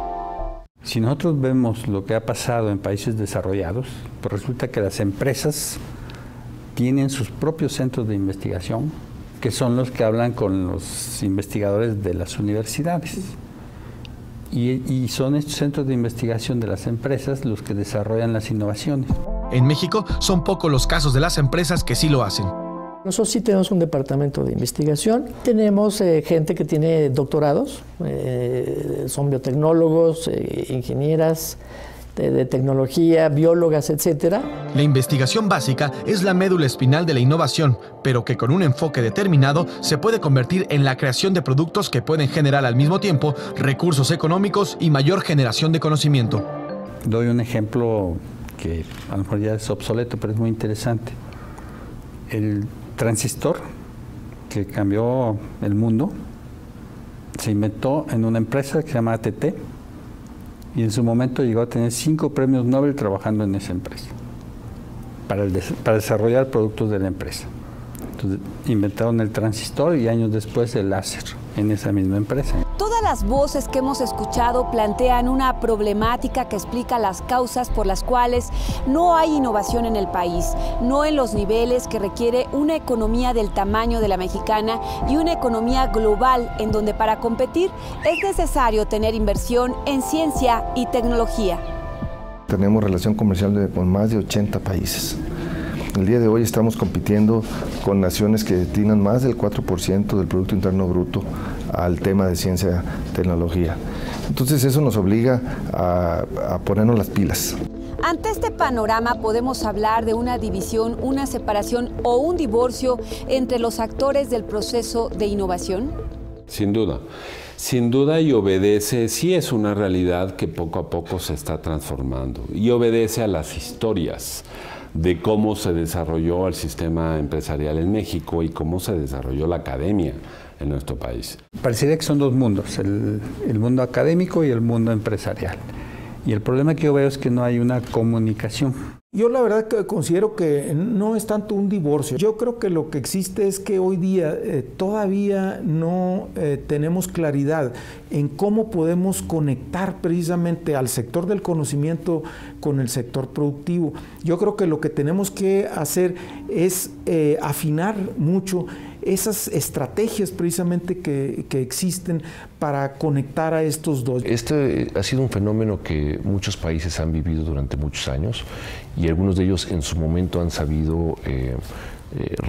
Si nosotros vemos lo que ha pasado en países desarrollados, pues resulta que las empresas tienen sus propios centros de investigación, que son los que hablan con los investigadores de las universidades. Y son estos centros de investigación de las empresas los que desarrollan las innovaciones. En México son pocos los casos de las empresas que sí lo hacen. Nosotros sí tenemos un departamento de investigación, tenemos gente que tiene doctorados, son biotecnólogos, ingenieras, de tecnología, biólogas, etcétera. La investigación básica es la médula espinal de la innovación, pero que con un enfoque determinado se puede convertir en la creación de productos que pueden generar al mismo tiempo recursos económicos y mayor generación de conocimiento. Doy un ejemplo que a lo mejor ya es obsoleto, pero es muy interesante. El transistor, que cambió el mundo, se inventó en una empresa que se llama ATT y en su momento llegó a tener 5 premios Nobel trabajando en esa empresa para desarrollar productos de la empresa. Entonces inventaron el transistor y años después el láser en esa misma empresa. Todas las voces que hemos escuchado plantean una problemática que explica las causas por las cuales no hay innovación en el país, no en los niveles que requiere una economía del tamaño de la mexicana y una economía global en donde para competir es necesario tener inversión en ciencia y tecnología. Tenemos relación comercial con más de 80 países. El día de hoy estamos compitiendo con naciones que destinan más del 4% del Producto Interno Bruto al tema de ciencia y tecnología. Entonces eso nos obliga a ponernos las pilas. Ante este panorama podemos hablar de una división, una separación o un divorcio entre los actores del proceso de innovación. Sin duda. Sin duda, y obedece, sí es una realidad que poco a poco se está transformando y obedece a las historias de cómo se desarrolló el sistema empresarial en México y cómo se desarrolló la academia en nuestro país. Parecería que son dos mundos, el mundo académico y el mundo empresarial. Y el problema que yo veo es que no hay una comunicación. Yo la verdad que considero que no es tanto un divorcio. Yo creo que lo que existe es que hoy día todavía no tenemos claridad en cómo podemos conectar precisamente al sector del conocimiento con el sector productivo. Yo creo que lo que tenemos que hacer es afinar mucho esas estrategias precisamente que existen para conectar a estos dos. Este ha sido un fenómeno que muchos países han vivido durante muchos años y algunos de ellos en su momento han sabido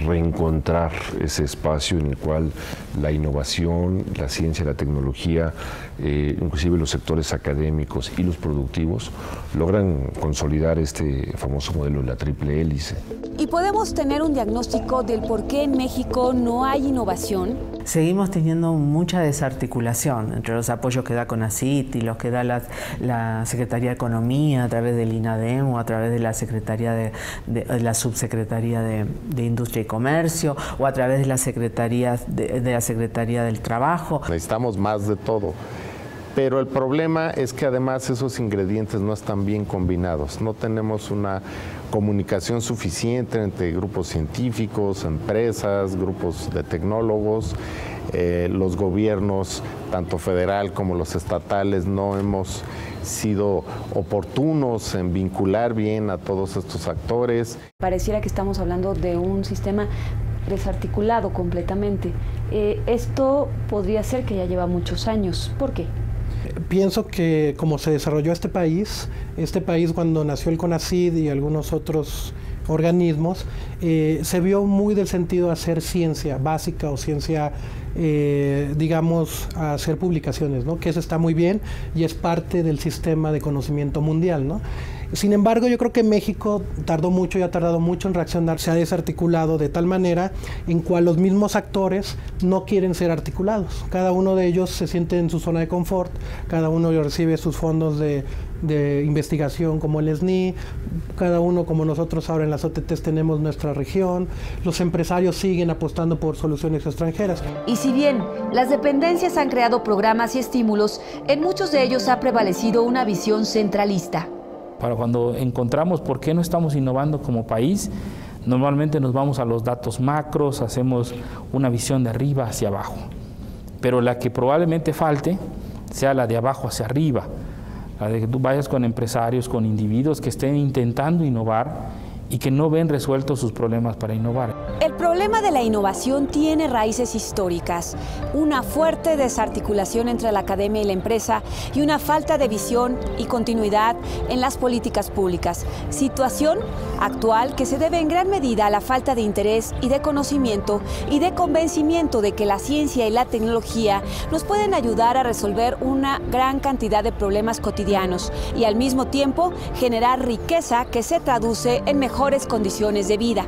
reencontrar ese espacio en el cual la innovación, la ciencia, la tecnología, inclusive los sectores académicos y los productivos logran consolidar este famoso modelo de la triple hélice. ¿Y podemos tener un diagnóstico del por qué en México no hay innovación? Seguimos teniendo mucha desarticulación entre los apoyos que da CONACYT y los que da la Secretaría de Economía a través del INADEM o a través de la Secretaría de la Subsecretaría de Industria y Comercio o a través de la Secretaría del Trabajo. Necesitamos más de todo. Pero el problema es que además esos ingredientes no están bien combinados. No tenemos una comunicación suficiente entre grupos científicos, empresas, grupos de tecnólogos. Los gobiernos, tanto federal como los estatales, no hemos sido oportunos en vincular bien a todos estos actores. Pareciera que estamos hablando de un sistema desarticulado completamente. Esto podría ser que ya lleva muchos años. ¿Por qué? Pienso que como se desarrolló este país cuando nació el CONACYT y algunos otros organismos, se vio muy del sentido de hacer ciencia básica o ciencia, digamos, a hacer publicaciones, ¿no? Que eso está muy bien y es parte del sistema de conocimiento mundial, ¿no? Sin embargo, yo creo que México tardó mucho y ha tardado mucho en reaccionar, se ha desarticulado de tal manera en cual los mismos actores no quieren ser articulados. Cada uno de ellos se siente en su zona de confort, cada uno recibe sus fondos de investigación como el SNI, cada uno como nosotros ahora en las OTTs tenemos nuestra región, los empresarios siguen apostando por soluciones extranjeras. Y si bien las dependencias han creado programas y estímulos, en muchos de ellos ha prevalecido una visión centralista. Para cuando encontramos por qué no estamos innovando como país, normalmente nos vamos a los datos macros, hacemos una visión de arriba hacia abajo. Pero la que probablemente falte sea la de abajo hacia arriba, la de que tú vayas con empresarios, con individuos que estén intentando innovar y que no ven resueltos sus problemas para innovar. El problema de la innovación tiene raíces históricas, una fuerte desarticulación entre la academia y la empresa y una falta de visión y continuidad en las políticas públicas, situación actual que se debe en gran medida a la falta de interés y de conocimiento y de convencimiento de que la ciencia y la tecnología nos pueden ayudar a resolver una gran cantidad de problemas cotidianos y al mismo tiempo generar riqueza que se traduce en mejores condiciones de vida.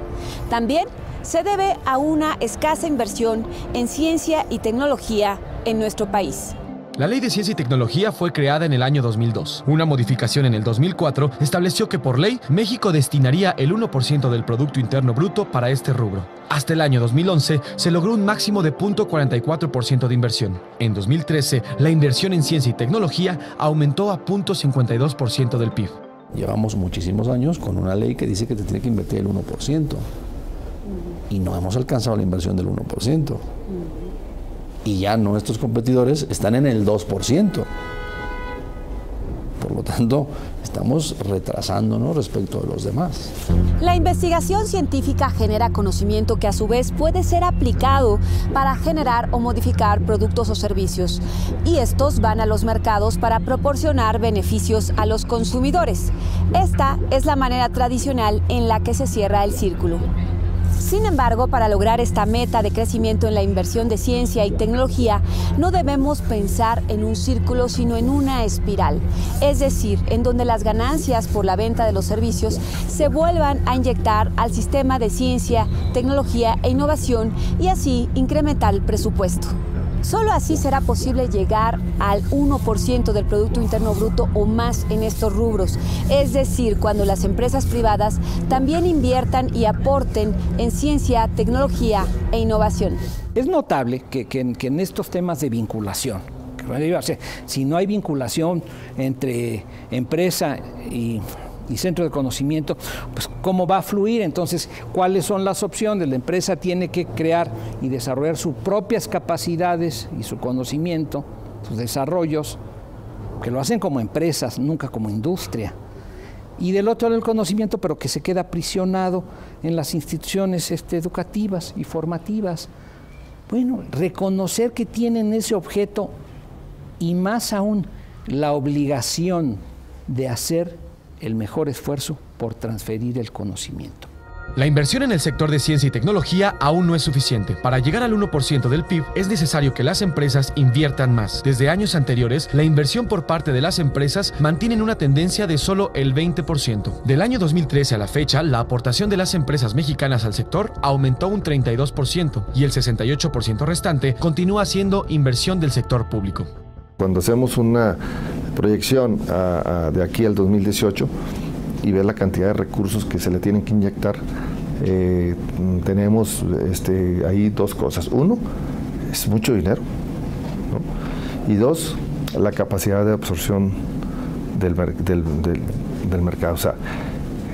También se debe a una escasa inversión en ciencia y tecnología en nuestro país. La Ley de Ciencia y Tecnología fue creada en el año 2002. Una modificación en el 2004 estableció que por ley México destinaría el 1% del Producto Interno Bruto para este rubro. Hasta el año 2011 se logró un máximo de 0.44% de inversión. En 2013, la inversión en ciencia y tecnología aumentó a 0.52% del PIB. Llevamos muchísimos años con una ley que dice que te tiene que invertir el 1%. Y no hemos alcanzado la inversión del 1%. Y ya nuestros competidores están en el 2%. Por lo tanto, estamos retrasándonos respecto de los demás. La investigación científica genera conocimiento que a su vez puede ser aplicado para generar o modificar productos o servicios. Y estos van a los mercados para proporcionar beneficios a los consumidores. Esta es la manera tradicional en la que se cierra el círculo. Sin embargo, para lograr esta meta de crecimiento en la inversión de ciencia y tecnología, no debemos pensar en un círculo, sino en una espiral. Es decir, en donde las ganancias por la venta de los servicios se vuelvan a inyectar al sistema de ciencia, tecnología e innovación y así incrementar el presupuesto. Solo así será posible llegar al 1% del Producto Interno Bruto o más en estos rubros, es decir, cuando las empresas privadas también inviertan y aporten en ciencia, tecnología e innovación. Es notable que en estos temas de vinculación, si no hay vinculación entre empresa y centro de conocimiento, pues cómo va a fluir. Entonces, ¿cuáles son las opciones? La empresa tiene que crear y desarrollar sus propias capacidades y su conocimiento, sus desarrollos, que lo hacen como empresas, nunca como industria. Y del otro lado el conocimiento, pero que se queda aprisionado en las instituciones educativas y formativas. Bueno, reconocer que tienen ese objeto y más aún la obligación de hacer el mejor esfuerzo por transferir el conocimiento. La inversión en el sector de ciencia y tecnología aún no es suficiente. Para llegar al 1% del PIB es necesario que las empresas inviertan más. Desde años anteriores, la inversión por parte de las empresas mantiene una tendencia de solo el 20%. Del año 2013 a la fecha, la aportación de las empresas mexicanas al sector aumentó un 32% y el 68% restante continúa siendo inversión del sector público. Cuando hacemos una proyección de aquí al 2018 y ver la cantidad de recursos que se le tienen que inyectar, tenemos ahí dos cosas. Uno, es mucho dinero, ¿no? Y dos, la capacidad de absorción del mercado. O sea,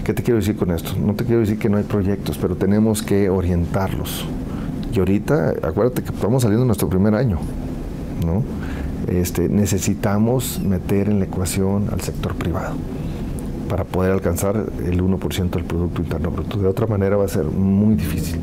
¿qué te quiero decir con esto? No te quiero decir que no hay proyectos, pero tenemos que orientarlos. Y ahorita, acuérdate que estamos saliendo de nuestro primer año, ¿no? Necesitamos meter en la ecuación al sector privado para poder alcanzar el 1% del Producto Interno Bruto. De otra manera va a ser muy difícil.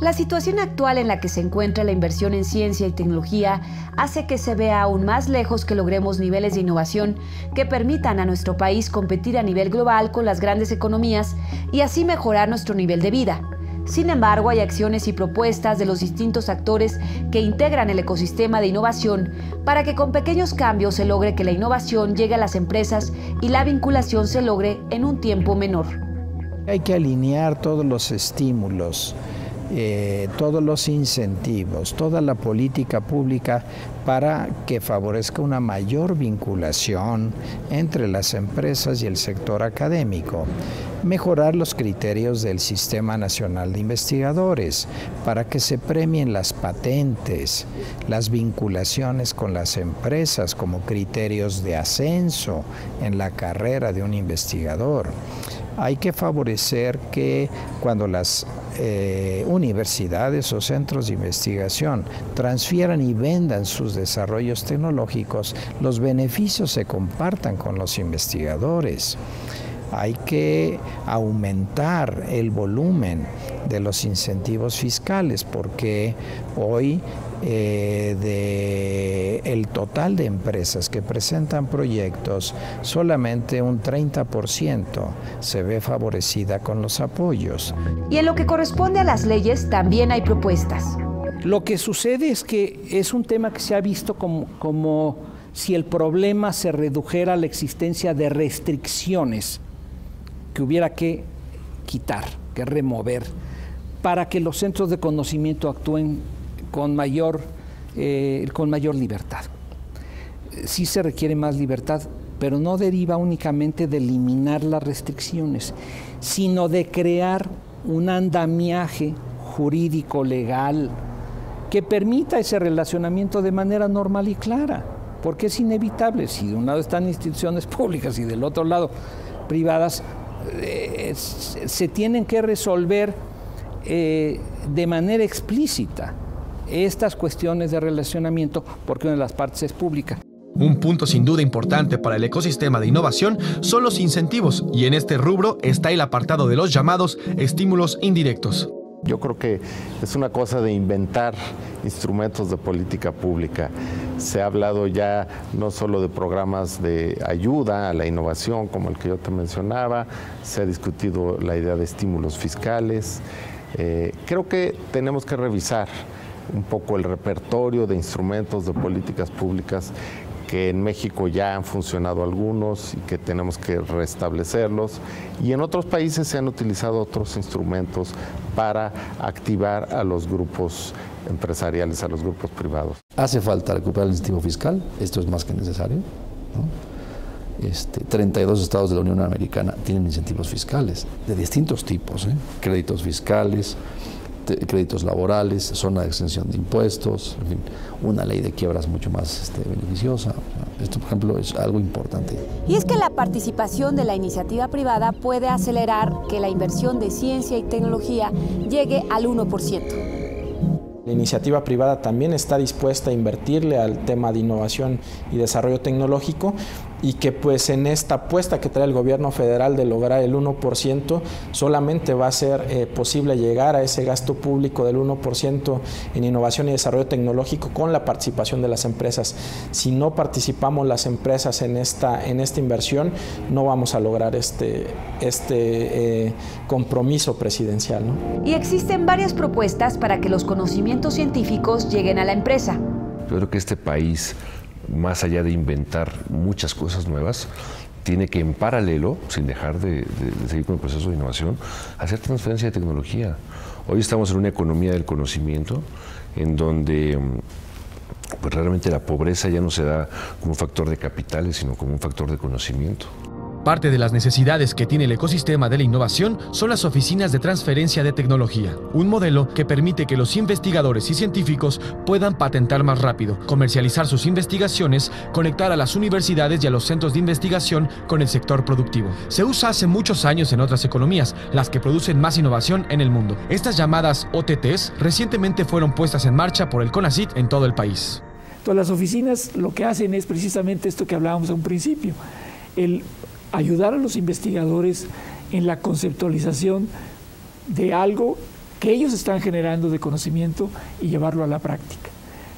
La situación actual en la que se encuentra la inversión en ciencia y tecnología hace que se vea aún más lejos que logremos niveles de innovación que permitan a nuestro país competir a nivel global con las grandes economías y así mejorar nuestro nivel de vida. Sin embargo, hay acciones y propuestas de los distintos actores que integran el ecosistema de innovación para que con pequeños cambios se logre que la innovación llegue a las empresas y la vinculación se logre en un tiempo menor. Hay que alinear todos los estímulos, todos los incentivos, toda la política pública para que favorezca una mayor vinculación entre las empresas y el sector académico. Mejorar los criterios del Sistema Nacional de Investigadores para que se premien las patentes, las vinculaciones con las empresas como criterios de ascenso en la carrera de un investigador. Hay que favorecer que cuando las universidades o centros de investigación transfieran y vendan sus desarrollos tecnológicos, los beneficios se compartan con los investigadores. hay que aumentar el volumen de los incentivos fiscales, porque hoy el total de empresas que presentan proyectos, solamente un 30% se ve favorecida con los apoyos. Y en lo que corresponde a las leyes también hay propuestas. Lo que sucede es que es un tema que se ha visto como si el problema se redujera a la existencia de restricciones que hubiera que quitar, que remover, para que los centros de conocimiento actúen con mayor libertad. Sí se requiere más libertad, pero no deriva únicamente de eliminar las restricciones, sino de crear un andamiaje jurídico, legal, que permita ese relacionamiento de manera normal y clara, porque es inevitable. Si de un lado están instituciones públicas y del otro lado privadas, se tienen que resolver de manera explícita estas cuestiones de relacionamiento, porque una de las partes es pública. Un punto sin duda importante para el ecosistema de innovación son los incentivos, y en este rubro está el apartado de los llamados estímulos indirectos. Yo creo que es una cosa de inventar instrumentos de política pública. Se ha hablado ya no solo de programas de ayuda a la innovación, como el que yo te mencionaba, se ha discutido la idea de estímulos fiscales. Creo que tenemos que revisar un poco el repertorio de instrumentos de políticas públicas, que en México ya han funcionado algunos y que tenemos que restablecerlos, y en otros países se han utilizado otros instrumentos para activar a los grupos empresariales, a los grupos privados. Hace falta recuperar el incentivo fiscal, esto es más que necesario, ¿no? 32 estados de la Unión Americana tienen incentivos fiscales de distintos tipos, créditos fiscales, créditos laborales, zona de exención de impuestos, en fin, una ley de quiebras mucho más beneficiosa. Esto, por ejemplo, es algo importante. Y es que la participación de la iniciativa privada puede acelerar que la inversión de ciencia y tecnología llegue al 1%. La iniciativa privada también está dispuesta a invertirle al tema de innovación y desarrollo tecnológico, y que pues en esta apuesta que trae el gobierno federal de lograr el 1%, solamente va a ser posible llegar a ese gasto público del 1% en innovación y desarrollo tecnológico con la participación de las empresas. Si no participamos las empresas en esta inversión, no vamos a lograr este compromiso presidencial, ¿no? Y existen varias propuestas para que los conocimientos científicos lleguen a la empresa. Yo creo que este país, más allá de inventar muchas cosas nuevas, tiene que en paralelo, sin dejar de seguir con el proceso de innovación, hacer transferencia de tecnología. Hoy estamos en una economía del conocimiento en donde pues realmente la pobreza ya no se da como un factor de capitales, sino como un factor de conocimiento. Parte de las necesidades que tiene el ecosistema de la innovación son las oficinas de transferencia de tecnología, un modelo que permite que los investigadores y científicos puedan patentar más rápido, comercializar sus investigaciones, conectar a las universidades y a los centros de investigación con el sector productivo. Se usa hace muchos años en otras economías, las que producen más innovación en el mundo. Estas llamadas OTTs recientemente fueron puestas en marcha por el CONACYT en todo el país. Todas las oficinas lo que hacen es precisamente esto que hablábamos a un principio, el ayudar a los investigadores en la conceptualización de algo que ellos están generando de conocimiento y llevarlo a la práctica.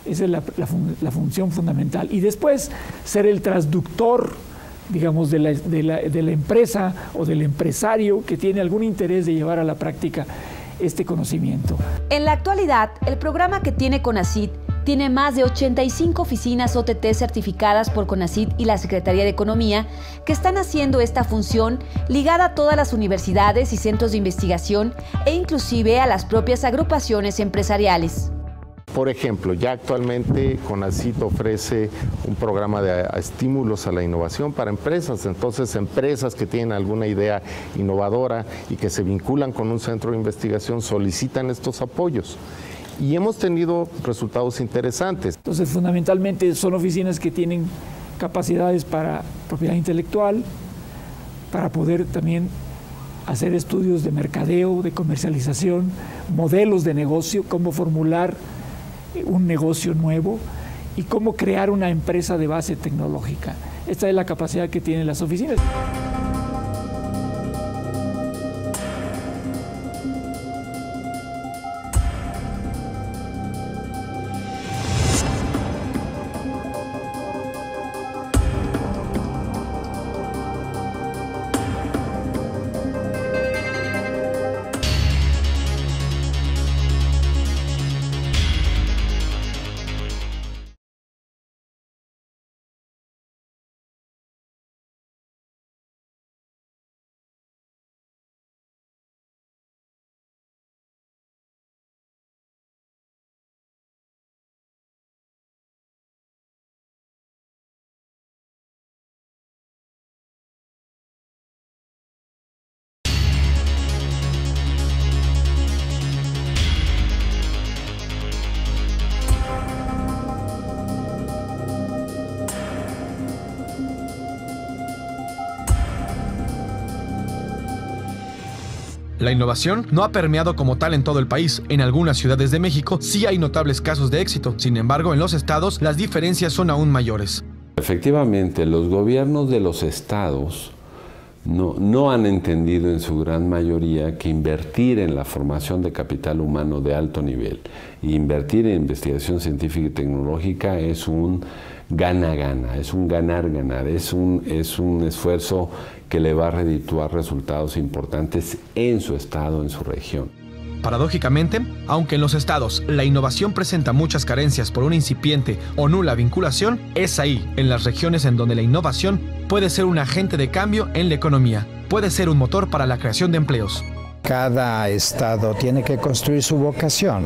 Esa es la función fundamental. Y después ser el transductor, digamos, de la empresa o del empresario que tiene algún interés de llevar a la práctica este conocimiento. En la actualidad, el programa que tiene CONACYT tiene más de 85 oficinas OTT certificadas por CONACYT y la Secretaría de Economía que están haciendo esta función ligada a todas las universidades y centros de investigación e inclusive a las propias agrupaciones empresariales. Por ejemplo, ya actualmente CONACYT ofrece un programa de estímulos a la innovación para empresas. Entonces, empresas que tienen alguna idea innovadora y que se vinculan con un centro de investigación solicitan estos apoyos. Y hemos tenido resultados interesantes. Entonces, fundamentalmente son oficinas que tienen capacidades para propiedad intelectual, para poder también hacer estudios de mercadeo, de comercialización, modelos de negocio, cómo formular un negocio nuevo y cómo crear una empresa de base tecnológica. Esta es la capacidad que tienen las oficinas. La innovación no ha permeado como tal en todo el país. En algunas ciudades de México sí hay notables casos de éxito. Sin embargo, en los estados las diferencias son aún mayores. Efectivamente, los gobiernos de los estados no han entendido en su gran mayoría que invertir en la formación de capital humano de alto nivel e invertir en investigación científica y tecnológica es un gana-gana, es un ganar-ganar, es un esfuerzo que le va a redituar resultados importantes en su estado, en su región. Paradójicamente, aunque en los estados la innovación presenta muchas carencias por una incipiente o nula vinculación, es ahí, en las regiones en donde la innovación puede ser un agente de cambio en la economía, puede ser un motor para la creación de empleos. Cada estado tiene que construir su vocación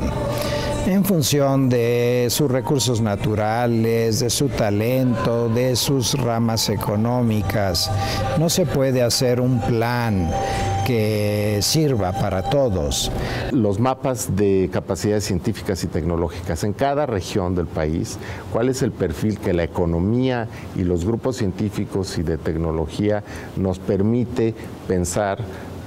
en función de sus recursos naturales, de su talento, de sus ramas económicas. No se puede hacer un plan que sirva para todos. Los mapas de capacidades científicas y tecnológicas en cada región del país, cuál es el perfil que la economía y los grupos científicos y de tecnología nos permite pensar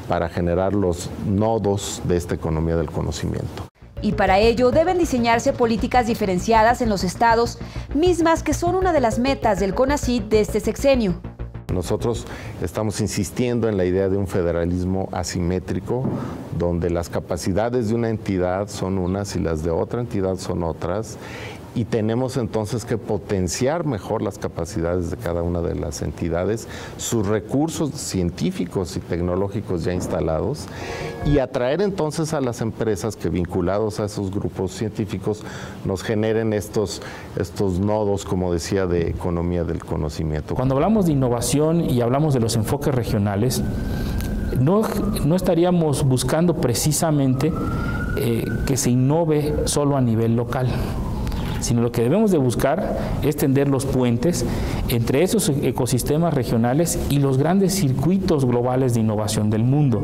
para generar los nodos de esta economía del conocimiento. Y para ello deben diseñarse políticas diferenciadas en los estados, mismas que son una de las metas del CONACYT de este sexenio. Nosotros estamos insistiendo en la idea de un federalismo asimétrico, donde las capacidades de una entidad son unas y las de otra entidad son otras, y tenemos entonces que potenciar mejor las capacidades de cada una de las entidades, sus recursos científicos y tecnológicos ya instalados, y atraer entonces a las empresas que, vinculados a esos grupos científicos, nos generen estos nodos, como decía, de economía del conocimiento. Cuando hablamos de innovación y hablamos de los enfoques regionales, no estaríamos buscando precisamente que se innove solo a nivel local, sino lo que debemos de buscar es tender los puentes entre esos ecosistemas regionales y los grandes circuitos globales de innovación del mundo.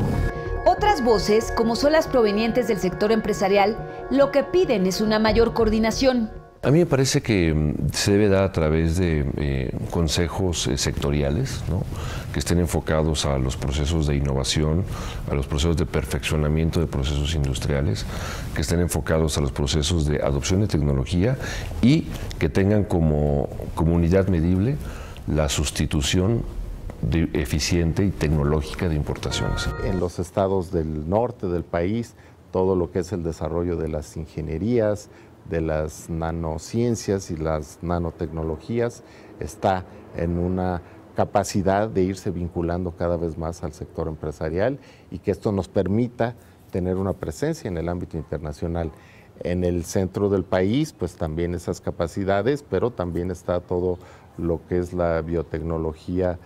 Otras voces, como son las provenientes del sector empresarial, lo que piden es una mayor coordinación. A mí me parece que se debe dar a través de consejos sectoriales, ¿no?, que estén enfocados a los procesos de innovación, a los procesos de perfeccionamiento de procesos industriales, que estén enfocados a los procesos de adopción de tecnología y que tengan como unidad medible la sustitución eficiente y tecnológica de importaciones. En los estados del norte del país, todo lo que es el desarrollo de las ingenierías, de las nanociencias y las nanotecnologías está en una capacidad de irse vinculando cada vez más al sector empresarial y que esto nos permita tener una presencia en el ámbito internacional. En el centro del país, pues también esas capacidades, pero también está todo lo que es la biotecnología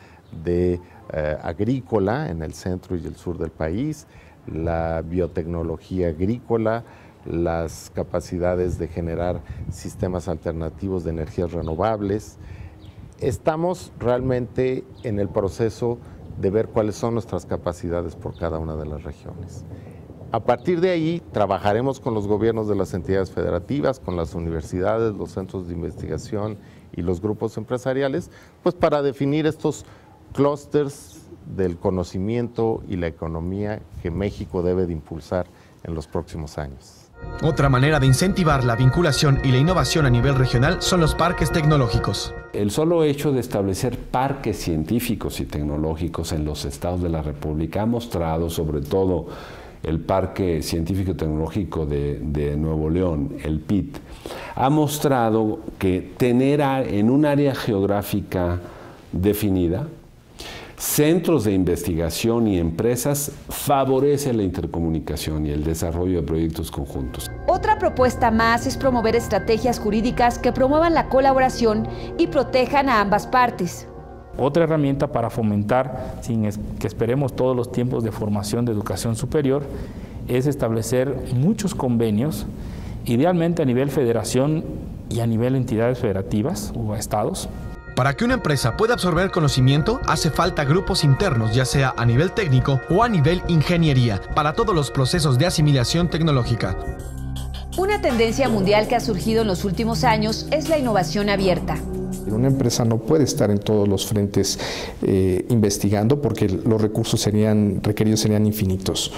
agrícola en el centro y el sur del país, la biotecnología agrícola, las capacidades de generar sistemas alternativos de energías renovables. Estamos realmente en el proceso de ver cuáles son nuestras capacidades por cada una de las regiones. A partir de ahí, trabajaremos con los gobiernos de las entidades federativas, con las universidades, los centros de investigación y los grupos empresariales, pues para definir estos clústeres del conocimiento y la economía que México debe de impulsar en los próximos años. Otra manera de incentivar la vinculación y la innovación a nivel regional son los parques tecnológicos. El solo hecho de establecer parques científicos y tecnológicos en los estados de la República ha mostrado, sobre todo el Parque Científico y Tecnológico de Nuevo León, el PIT, ha mostrado que tener en un área geográfica definida centros de investigación y empresas favorece la intercomunicación y el desarrollo de proyectos conjuntos. Otra propuesta más es promover estrategias jurídicas que promuevan la colaboración y protejan a ambas partes. Otra herramienta para fomentar, sin que esperemos todos los tiempos de formación de educación superior, es establecer muchos convenios, idealmente a nivel federación y a nivel entidades federativas o estados. Para que una empresa pueda absorber conocimiento, hace falta grupos internos, ya sea a nivel técnico o a nivel ingeniería, para todos los procesos de asimilación tecnológica. Una tendencia mundial que ha surgido en los últimos años es la innovación abierta. Una empresa no puede estar en todos los frentes investigando porque los recursos requeridos serían infinitos.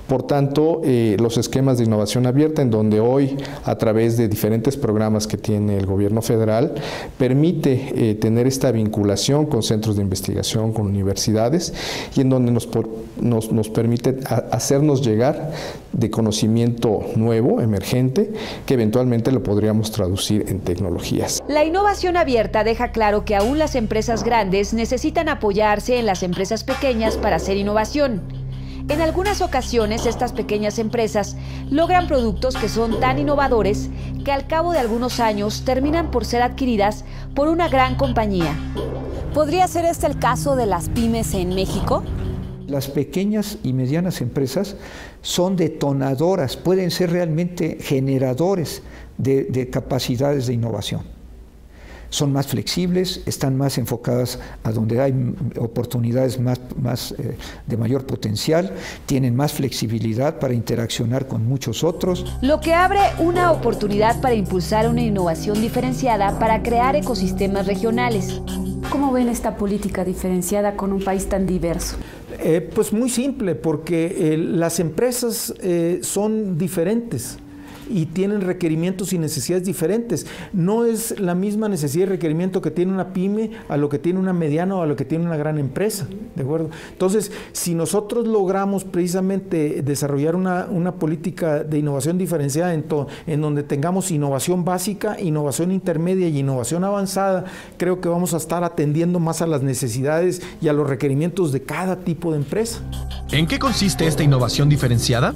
Por tanto, los esquemas de innovación abierta, en donde hoy, a través de diferentes programas que tiene el gobierno federal, permite tener esta vinculación con centros de investigación, con universidades, y en donde nos permite hacernos llegar de conocimiento nuevo, emergente, que eventualmente lo podríamos traducir en tecnologías. La innovación abierta deja claro que aún las empresas grandes necesitan apoyarse en las empresas pequeñas para hacer innovación. En algunas ocasiones, estas pequeñas empresas logran productos que son tan innovadores que al cabo de algunos años terminan por ser adquiridas por una gran compañía. ¿Podría ser este el caso de las pymes en México? Las pequeñas y medianas empresas son detonadoras, pueden ser realmente generadores de capacidades de innovación. Son más flexibles, están más enfocadas a donde hay oportunidades de mayor potencial, tienen más flexibilidad para interaccionar con muchos otros. Lo que abre una oportunidad para impulsar una innovación diferenciada para crear ecosistemas regionales. ¿Cómo ven esta política diferenciada con un país tan diverso? Pues muy simple, porque las empresas son diferentes y tienen requerimientos y necesidades diferentes. No es la misma necesidad y requerimiento que tiene una pyme a lo que tiene una mediana o a lo que tiene una gran empresa, ¿de acuerdo? Entonces, si nosotros logramos precisamente desarrollar una política de innovación diferenciada en donde tengamos innovación básica, innovación intermedia y innovación avanzada, creo que vamos a estar atendiendo más a las necesidades y a los requerimientos de cada tipo de empresa. ¿En qué consiste esta innovación diferenciada?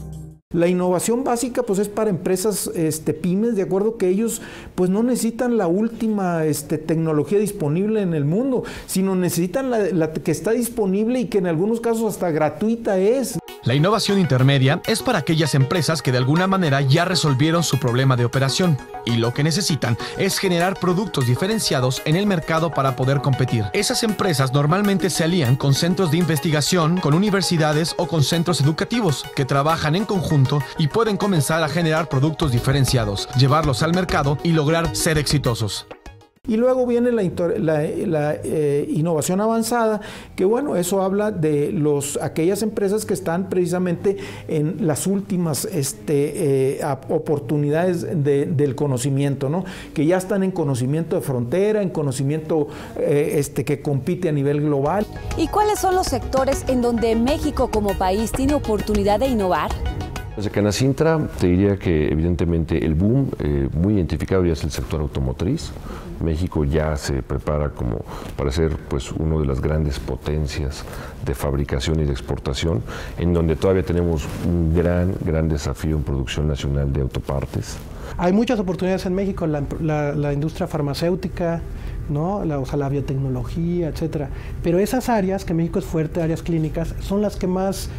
La innovación básica pues es para empresas pymes, de acuerdo, que ellos pues no necesitan la última tecnología disponible en el mundo, sino necesitan la que está disponible y que en algunos casos hasta gratuita es. La innovación intermedia es para aquellas empresas que de alguna manera ya resolvieron su problema de operación y lo que necesitan es generar productos diferenciados en el mercado para poder competir. Esas empresas normalmente se alían con centros de investigación, con universidades o con centros educativos que trabajan en conjunto y pueden comenzar a generar productos diferenciados, llevarlos al mercado y lograr ser exitosos. Y luego viene la innovación avanzada, que bueno, eso habla de aquellas empresas que están precisamente en las últimas oportunidades del conocimiento, ¿no? Que ya están en conocimiento de frontera, en conocimiento que compite a nivel global. ¿Y cuáles son los sectores en donde México como país tiene oportunidad de innovar? Desde Canacintra te diría que evidentemente el boom muy identificado ya es el sector automotriz. México ya se prepara como para ser pues una de las grandes potencias de fabricación y de exportación, en donde todavía tenemos un gran desafío en producción nacional de autopartes. Hay muchas oportunidades en México, la industria farmacéutica, ¿no? La biotecnología, etcétera. Pero esas áreas, que México es fuerte, áreas clínicas, son las que más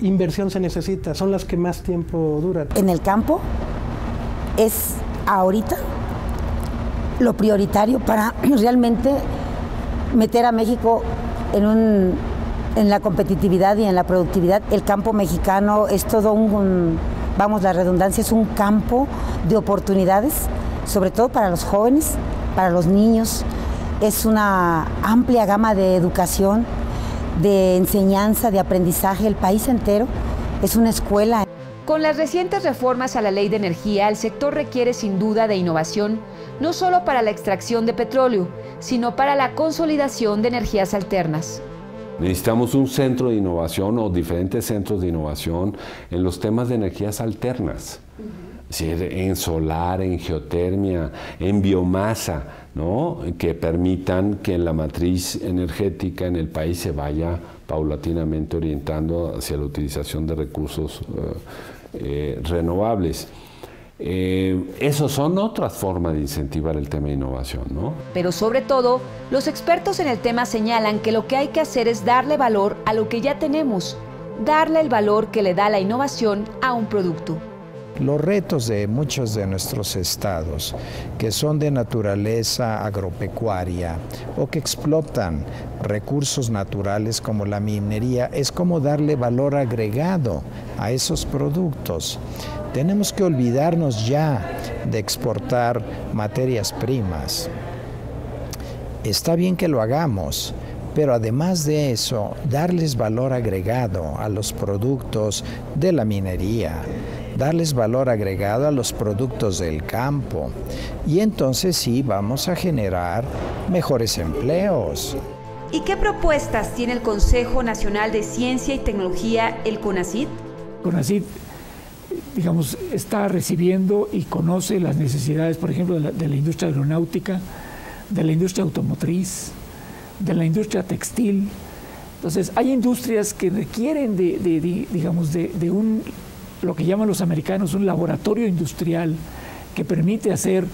inversión se necesita, son las que más tiempo duran. En el campo es ahorita lo prioritario para realmente meter a México en la competitividad y en la productividad. El campo mexicano es todo la redundancia, es un campo de oportunidades, sobre todo para los jóvenes, para los niños. Es una amplia gama de educación, de enseñanza, de aprendizaje. El país entero es una escuela. Con las recientes reformas a la Ley de Energía, el sector requiere sin duda de innovación, no solo para la extracción de petróleo, sino para la consolidación de energías alternas. Necesitamos un centro de innovación o diferentes centros de innovación en los temas de energías alternas. Es decir, en solar, en geotermia, en biomasa, ¿no? Que permitan que la matriz energética en el país se vaya paulatinamente orientando hacia la utilización de recursos renovables. Esos son otras formas de incentivar el tema de innovación, ¿no? Pero sobre todo, los expertos en el tema señalan que lo que hay que hacer es darle valor a lo que ya tenemos, darle el valor que le da la innovación a un producto. Los retos de muchos de nuestros estados, que son de naturaleza agropecuaria o que explotan recursos naturales como la minería, es como darle valor agregado a esos productos. Tenemos que olvidarnos ya de exportar materias primas está bien que lo hagamos, pero además de eso, darles valor agregado a los productos de la minería, darles valor agregado a los productos del campo. Y entonces sí vamos a generar mejores empleos. ¿Y qué propuestas tiene el Consejo Nacional de Ciencia y Tecnología, el CONACYT? CONACYT, digamos, está recibiendo y conoce las necesidades, por ejemplo, de la industria aeronáutica, de la industria automotriz, de la industria textil. Entonces, hay industrias que requieren de un, lo que llaman los americanos, un laboratorio industrial que permite hacer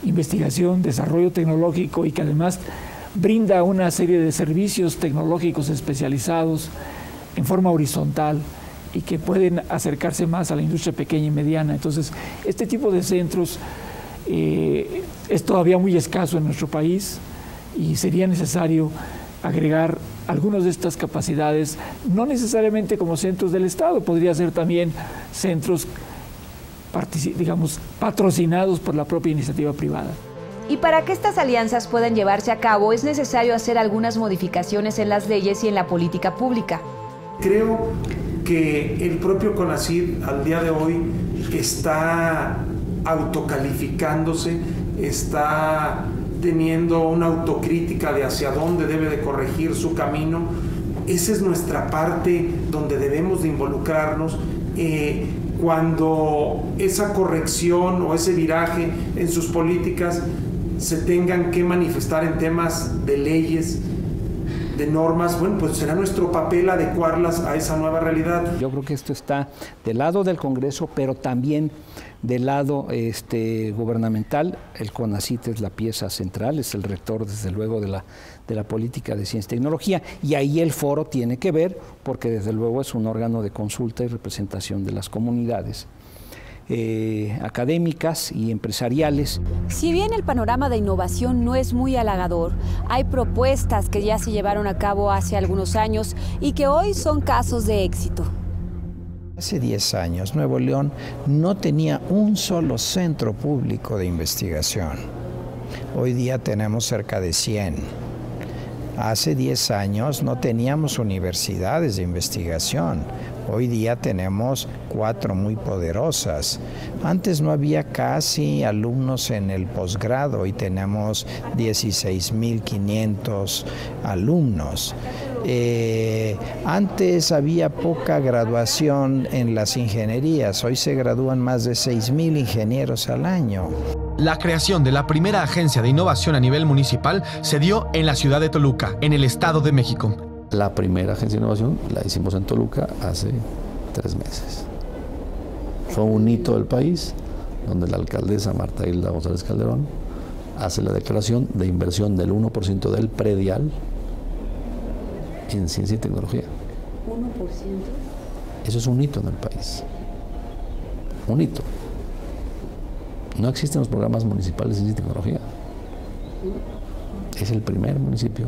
investigación, desarrollo tecnológico y que además brinda una serie de servicios tecnológicos especializados en forma horizontal y que pueden acercarse más a la industria pequeña y mediana. Entonces, este tipo de centros es todavía muy escaso en nuestro país y sería necesario agregar algunas de estas capacidades, no necesariamente como centros del Estado, podría ser también centros, digamos, patrocinados por la propia iniciativa privada. Y para que estas alianzas puedan llevarse a cabo, es necesario hacer algunas modificaciones en las leyes y en la política pública. Creo que el propio CONACYT al día de hoy está autocalificándose, está teniendo una autocrítica de hacia dónde debe de corregir su camino. Esa es nuestra parte donde debemos de involucrarnos. Cuando esa corrección o ese viraje en sus políticas se tengan que manifestar en temas de leyes, de normas, bueno, pues será nuestro papel adecuarlas a esa nueva realidad. Yo creo que esto está del lado del Congreso, pero también del lado gubernamental. El CONACYT es la pieza central, es el rector, desde luego, de la política de ciencia y tecnología, y ahí el foro tiene que ver, porque desde luego es un órgano de consulta y representación de las comunidades académicas y empresariales. Si bien el panorama de innovación no es muy halagador, hay propuestas que ya se llevaron a cabo hace algunos años y que hoy son casos de éxito. Hace 10 años, Nuevo León no tenía un solo centro público de investigación. Hoy día tenemos cerca de 100. Hace 10 años no teníamos universidades de investigación. Hoy día tenemos 4 muy poderosas. Antes no había casi alumnos en el posgrado y tenemos 16.500 alumnos. Antes había poca graduación en las ingenierías. Hoy se gradúan más de 6.000 ingenieros al año. La creación de la primera agencia de innovación a nivel municipal se dio en la ciudad de Toluca, en el Estado de México. La primera agencia de innovación la hicimos en Toluca hace 3 meses. Fue un hito del país, donde la alcaldesa Marta Hilda González Calderón hace la declaración de inversión del 1% del predial en ciencia y tecnología. ¿1%? Eso es un hito en el país. Un hito. No existen los programas municipales de ciencia y tecnología. Es el primer municipio.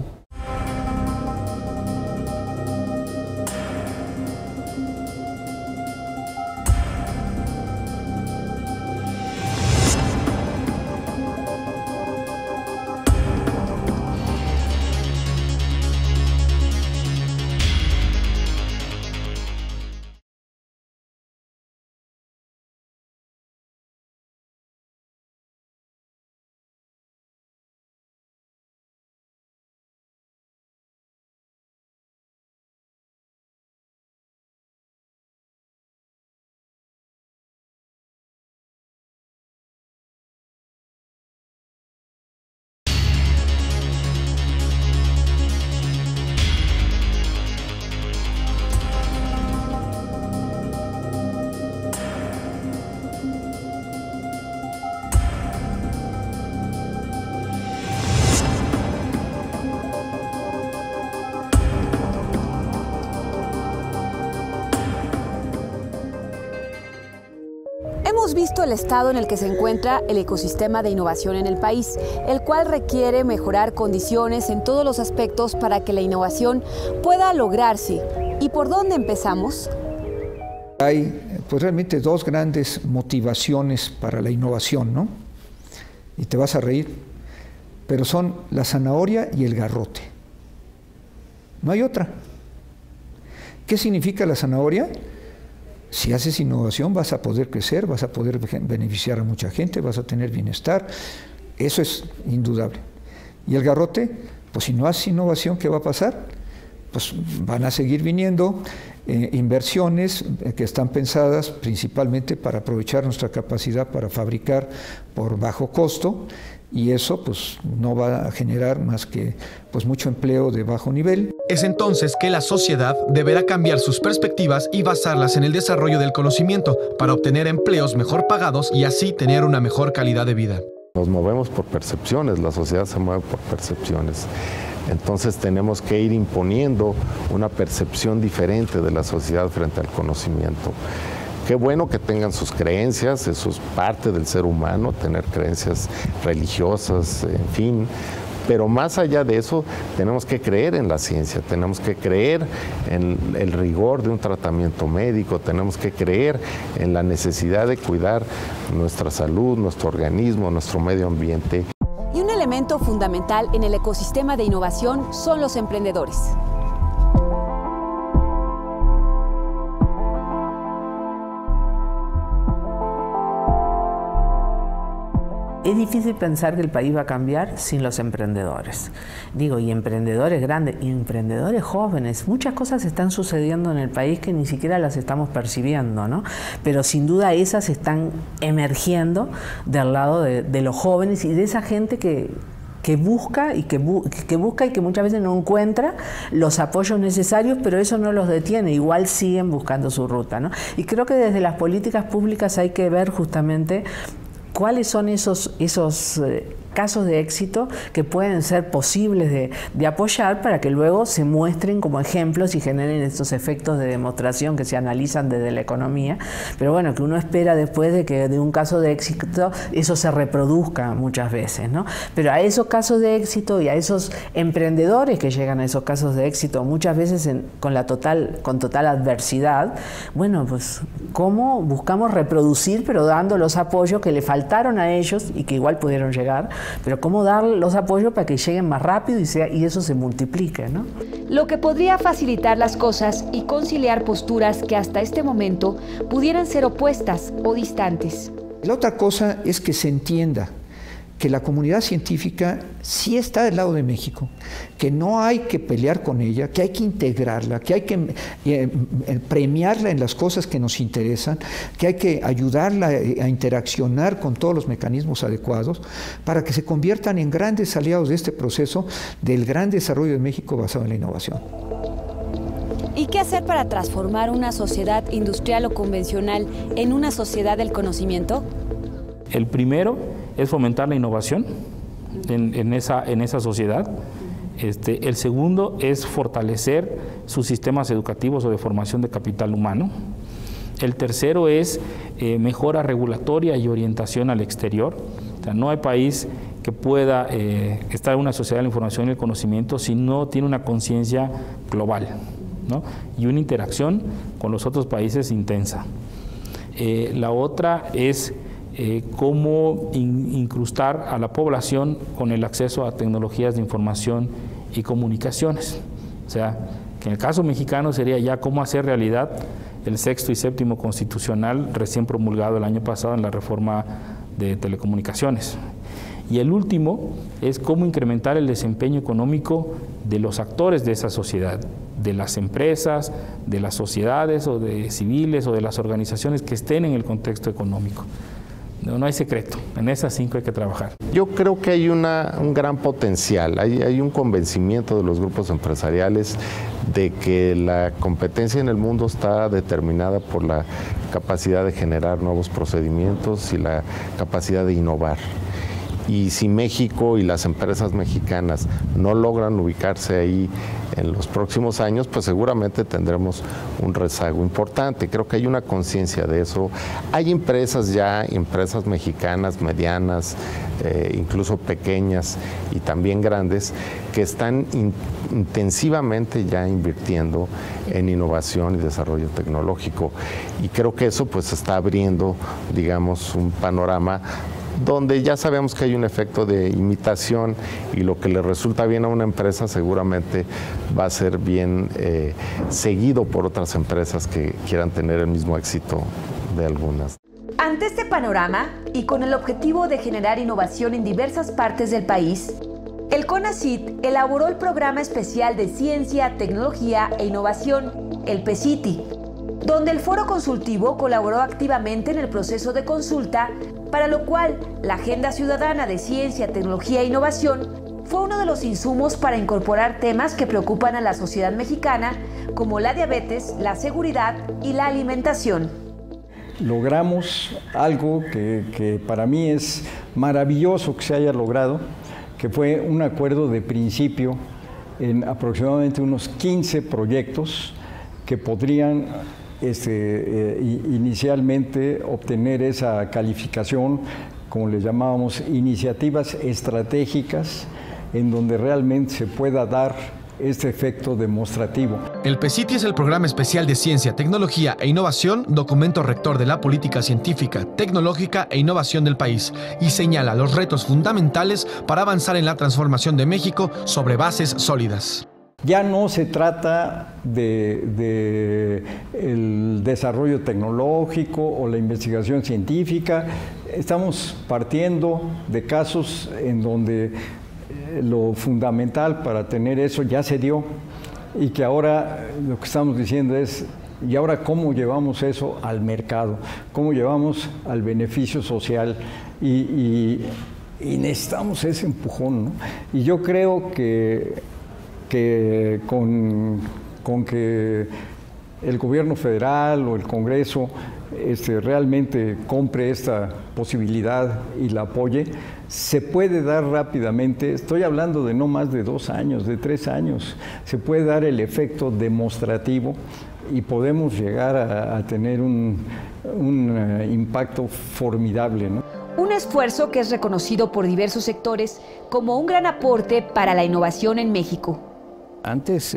Hemos visto el estado en el que se encuentra el ecosistema de innovación en el país, el cual requiere mejorar condiciones en todos los aspectos para que la innovación pueda lograrse. ¿Y por dónde empezamos? Hay pues realmente 2 grandes motivaciones para la innovación, ¿no? Y te vas a reír, pero son la zanahoria y el garrote. No hay otra. ¿Qué significa la zanahoria? Si haces innovación vas a poder crecer, vas a poder beneficiar a mucha gente, vas a tener bienestar. Eso es indudable. Y el garrote, pues si no haces innovación, ¿qué va a pasar? Pues van a seguir viniendo inversiones que están pensadas principalmente para aprovechar nuestra capacidad para fabricar por bajo costo, y eso pues no va a generar más que pues mucho empleo de bajo nivel. Es entonces que la sociedad deberá cambiar sus perspectivas y basarlas en el desarrollo del conocimiento para obtener empleos mejor pagados y así tener una mejor calidad de vida. Nos movemos por percepciones, la sociedad se mueve por percepciones. Entonces tenemos que ir imponiendo una percepción diferente de la sociedad frente al conocimiento. Qué bueno que tengan sus creencias, eso es parte del ser humano, tener creencias religiosas, en fin. Pero más allá de eso, tenemos que creer en la ciencia, tenemos que creer en el rigor de un tratamiento médico, tenemos que creer en la necesidad de cuidar nuestra salud, nuestro organismo, nuestro medio ambiente. Y un elemento fundamental en el ecosistema de innovación son los emprendedores. Es difícil pensar que el país va a cambiar sin los emprendedores. Digo, y emprendedores grandes, y emprendedores jóvenes. Muchas cosas están sucediendo en el país que ni siquiera las estamos percibiendo, ¿no? Pero sin duda esas están emergiendo del lado de los jóvenes y de esa gente que busca y que muchas veces no encuentra los apoyos necesarios, pero eso no los detiene, igual siguen buscando su ruta, ¿no? Y creo que desde las políticas públicas hay que ver justamente cuáles son esos casos de éxito que pueden ser posibles de apoyar para que luego se muestren como ejemplos y generen estos efectos de demostración que se analizan desde la economía, pero bueno, que uno espera después de que de un caso de éxito eso se reproduzca muchas veces, ¿no? Pero a esos casos de éxito y a esos emprendedores que llegan a esos casos de éxito muchas veces con total adversidad, bueno, pues cómo buscamos reproducir pero dando los apoyos que le faltaron a ellos y que igual pudieron llegar, pero cómo dar los apoyos para que lleguen más rápido y eso se multiplique, ¿no? Lo que podría facilitar las cosas y conciliar posturas que hasta este momento pudieran ser opuestas o distantes. La otra cosa es que se entienda que la comunidad científica sí está del lado de México, que no hay que pelear con ella, que hay que integrarla, que hay que premiarla en las cosas que nos interesan, que hay que ayudarla a interaccionar con todos los mecanismos adecuados para que se conviertan en grandes aliados de este proceso del gran desarrollo de México basado en la innovación. ¿Y qué hacer para transformar una sociedad industrial o convencional en una sociedad del conocimiento? El primero es fomentar la innovación en esa sociedad. El segundo es fortalecer sus sistemas educativos o de formación de capital humano. El tercero es mejora regulatoria y orientación al exterior. O sea, no hay país que pueda estar en una sociedad de la información y el conocimiento si no tiene una conciencia global, ¿no? Y una interacción con los otros países intensa. La otra es cómo incrustar a la población con el acceso a tecnologías de información y comunicaciones. O sea, que en el caso mexicano sería ya cómo hacer realidad el sexto y séptimo constitucional recién promulgado el año pasado en la reforma de telecomunicaciones. Y el último es cómo incrementar el desempeño económico de los actores de esa sociedad, de las empresas, de las sociedades o de civiles o de las organizaciones que estén en el contexto económico. No hay secreto, en esas 5 hay que trabajar. Yo creo que hay un gran potencial, hay un convencimiento de los grupos empresariales de que la competencia en el mundo está determinada por la capacidad de generar nuevos procedimientos y la capacidad de innovar. Y si México y las empresas mexicanas no logran ubicarse ahí en los próximos años, pues seguramente tendremos un rezago importante. Creo que hay una conciencia de eso. Hay empresas mexicanas, medianas, incluso pequeñas y también grandes, que están intensivamente ya invirtiendo en innovación y desarrollo tecnológico. Y creo que eso pues está abriendo, digamos, un panorama donde ya sabemos que hay un efecto de imitación y lo que le resulta bien a una empresa seguramente va a ser bien seguido por otras empresas que quieran tener el mismo éxito de algunas. Ante este panorama y con el objetivo de generar innovación en diversas partes del país, el CONACYT elaboró el Programa Especial de Ciencia, Tecnología e Innovación, el PECITI, donde el Foro Consultivo colaboró activamente en el proceso de consulta, para lo cual la Agenda Ciudadana de Ciencia, Tecnología e Innovación fue uno de los insumos para incorporar temas que preocupan a la sociedad mexicana, como la diabetes, la seguridad y la alimentación. Logramos algo que para mí es maravilloso que se haya logrado, que fue un acuerdo de principio en aproximadamente unos 15 proyectos que podrían inicialmente obtener esa calificación, como le llamábamos, iniciativas estratégicas, en donde realmente se pueda dar este efecto demostrativo. El PECITI es el Programa Especial de Ciencia, Tecnología e Innovación, documento rector de la política científica, tecnológica e innovación del país, y señala los retos fundamentales para avanzar en la transformación de México sobre bases sólidas. Ya no se trata de el desarrollo tecnológico o la investigación científica. Estamos partiendo de casos en donde lo fundamental para tener eso ya se dio y que ahora lo que estamos diciendo es, ¿y ahora cómo llevamos eso al mercado? ¿Cómo llevamos al beneficio social? Y necesitamos ese empujón, ¿no? Y yo creo que con que el gobierno federal o el Congreso realmente compre esta posibilidad y la apoye, se puede dar rápidamente, estoy hablando de no más de 2 años, de 3 años, se puede dar el efecto demostrativo y podemos llegar a tener un impacto formidable, ¿no? Un esfuerzo que es reconocido por diversos sectores como un gran aporte para la innovación en México. Antes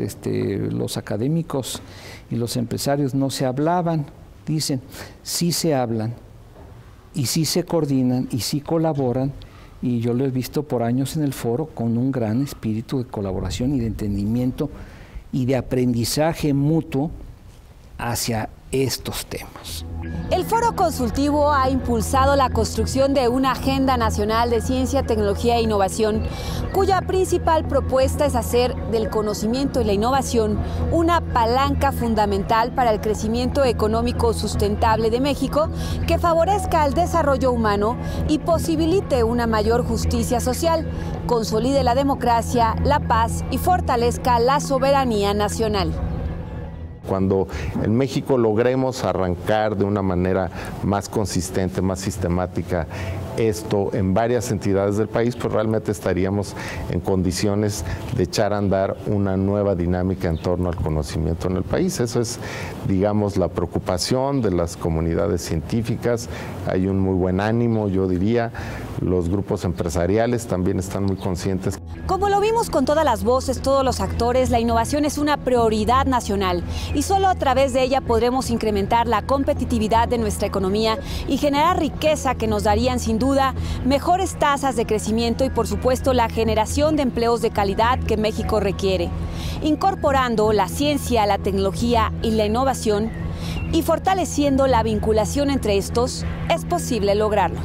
los académicos y los empresarios no se hablaban, dicen, sí se hablan y sí se coordinan y sí colaboran, y yo lo he visto por años en el foro con un gran espíritu de colaboración y de entendimiento y de aprendizaje mutuo hacia estos temas. El Foro Consultivo ha impulsado la construcción de una Agenda Nacional de Ciencia, Tecnología e Innovación, cuya principal propuesta es hacer del conocimiento y la innovación una palanca fundamental para el crecimiento económico sustentable de México, que favorezca el desarrollo humano y posibilite una mayor justicia social, consolide la democracia, la paz y fortalezca la soberanía nacional. Cuando en México logremos arrancar de una manera más consistente, más sistemática esto en varias entidades del país, pues realmente estaríamos en condiciones de echar a andar una nueva dinámica en torno al conocimiento en el país. Eso es, digamos, la preocupación de las comunidades científicas. Hay un muy buen ánimo, yo diría. Los grupos empresariales también están muy conscientes. Como lo vimos con todas las voces, todos los actores, la innovación es una prioridad nacional y solo a través de ella podremos incrementar la competitividad de nuestra economía y generar riqueza que nos darían sin duda mejores tasas de crecimiento y por supuesto la generación de empleos de calidad que México requiere. Incorporando la ciencia, la tecnología y la innovación y fortaleciendo la vinculación entre estos, es posible lograrlo.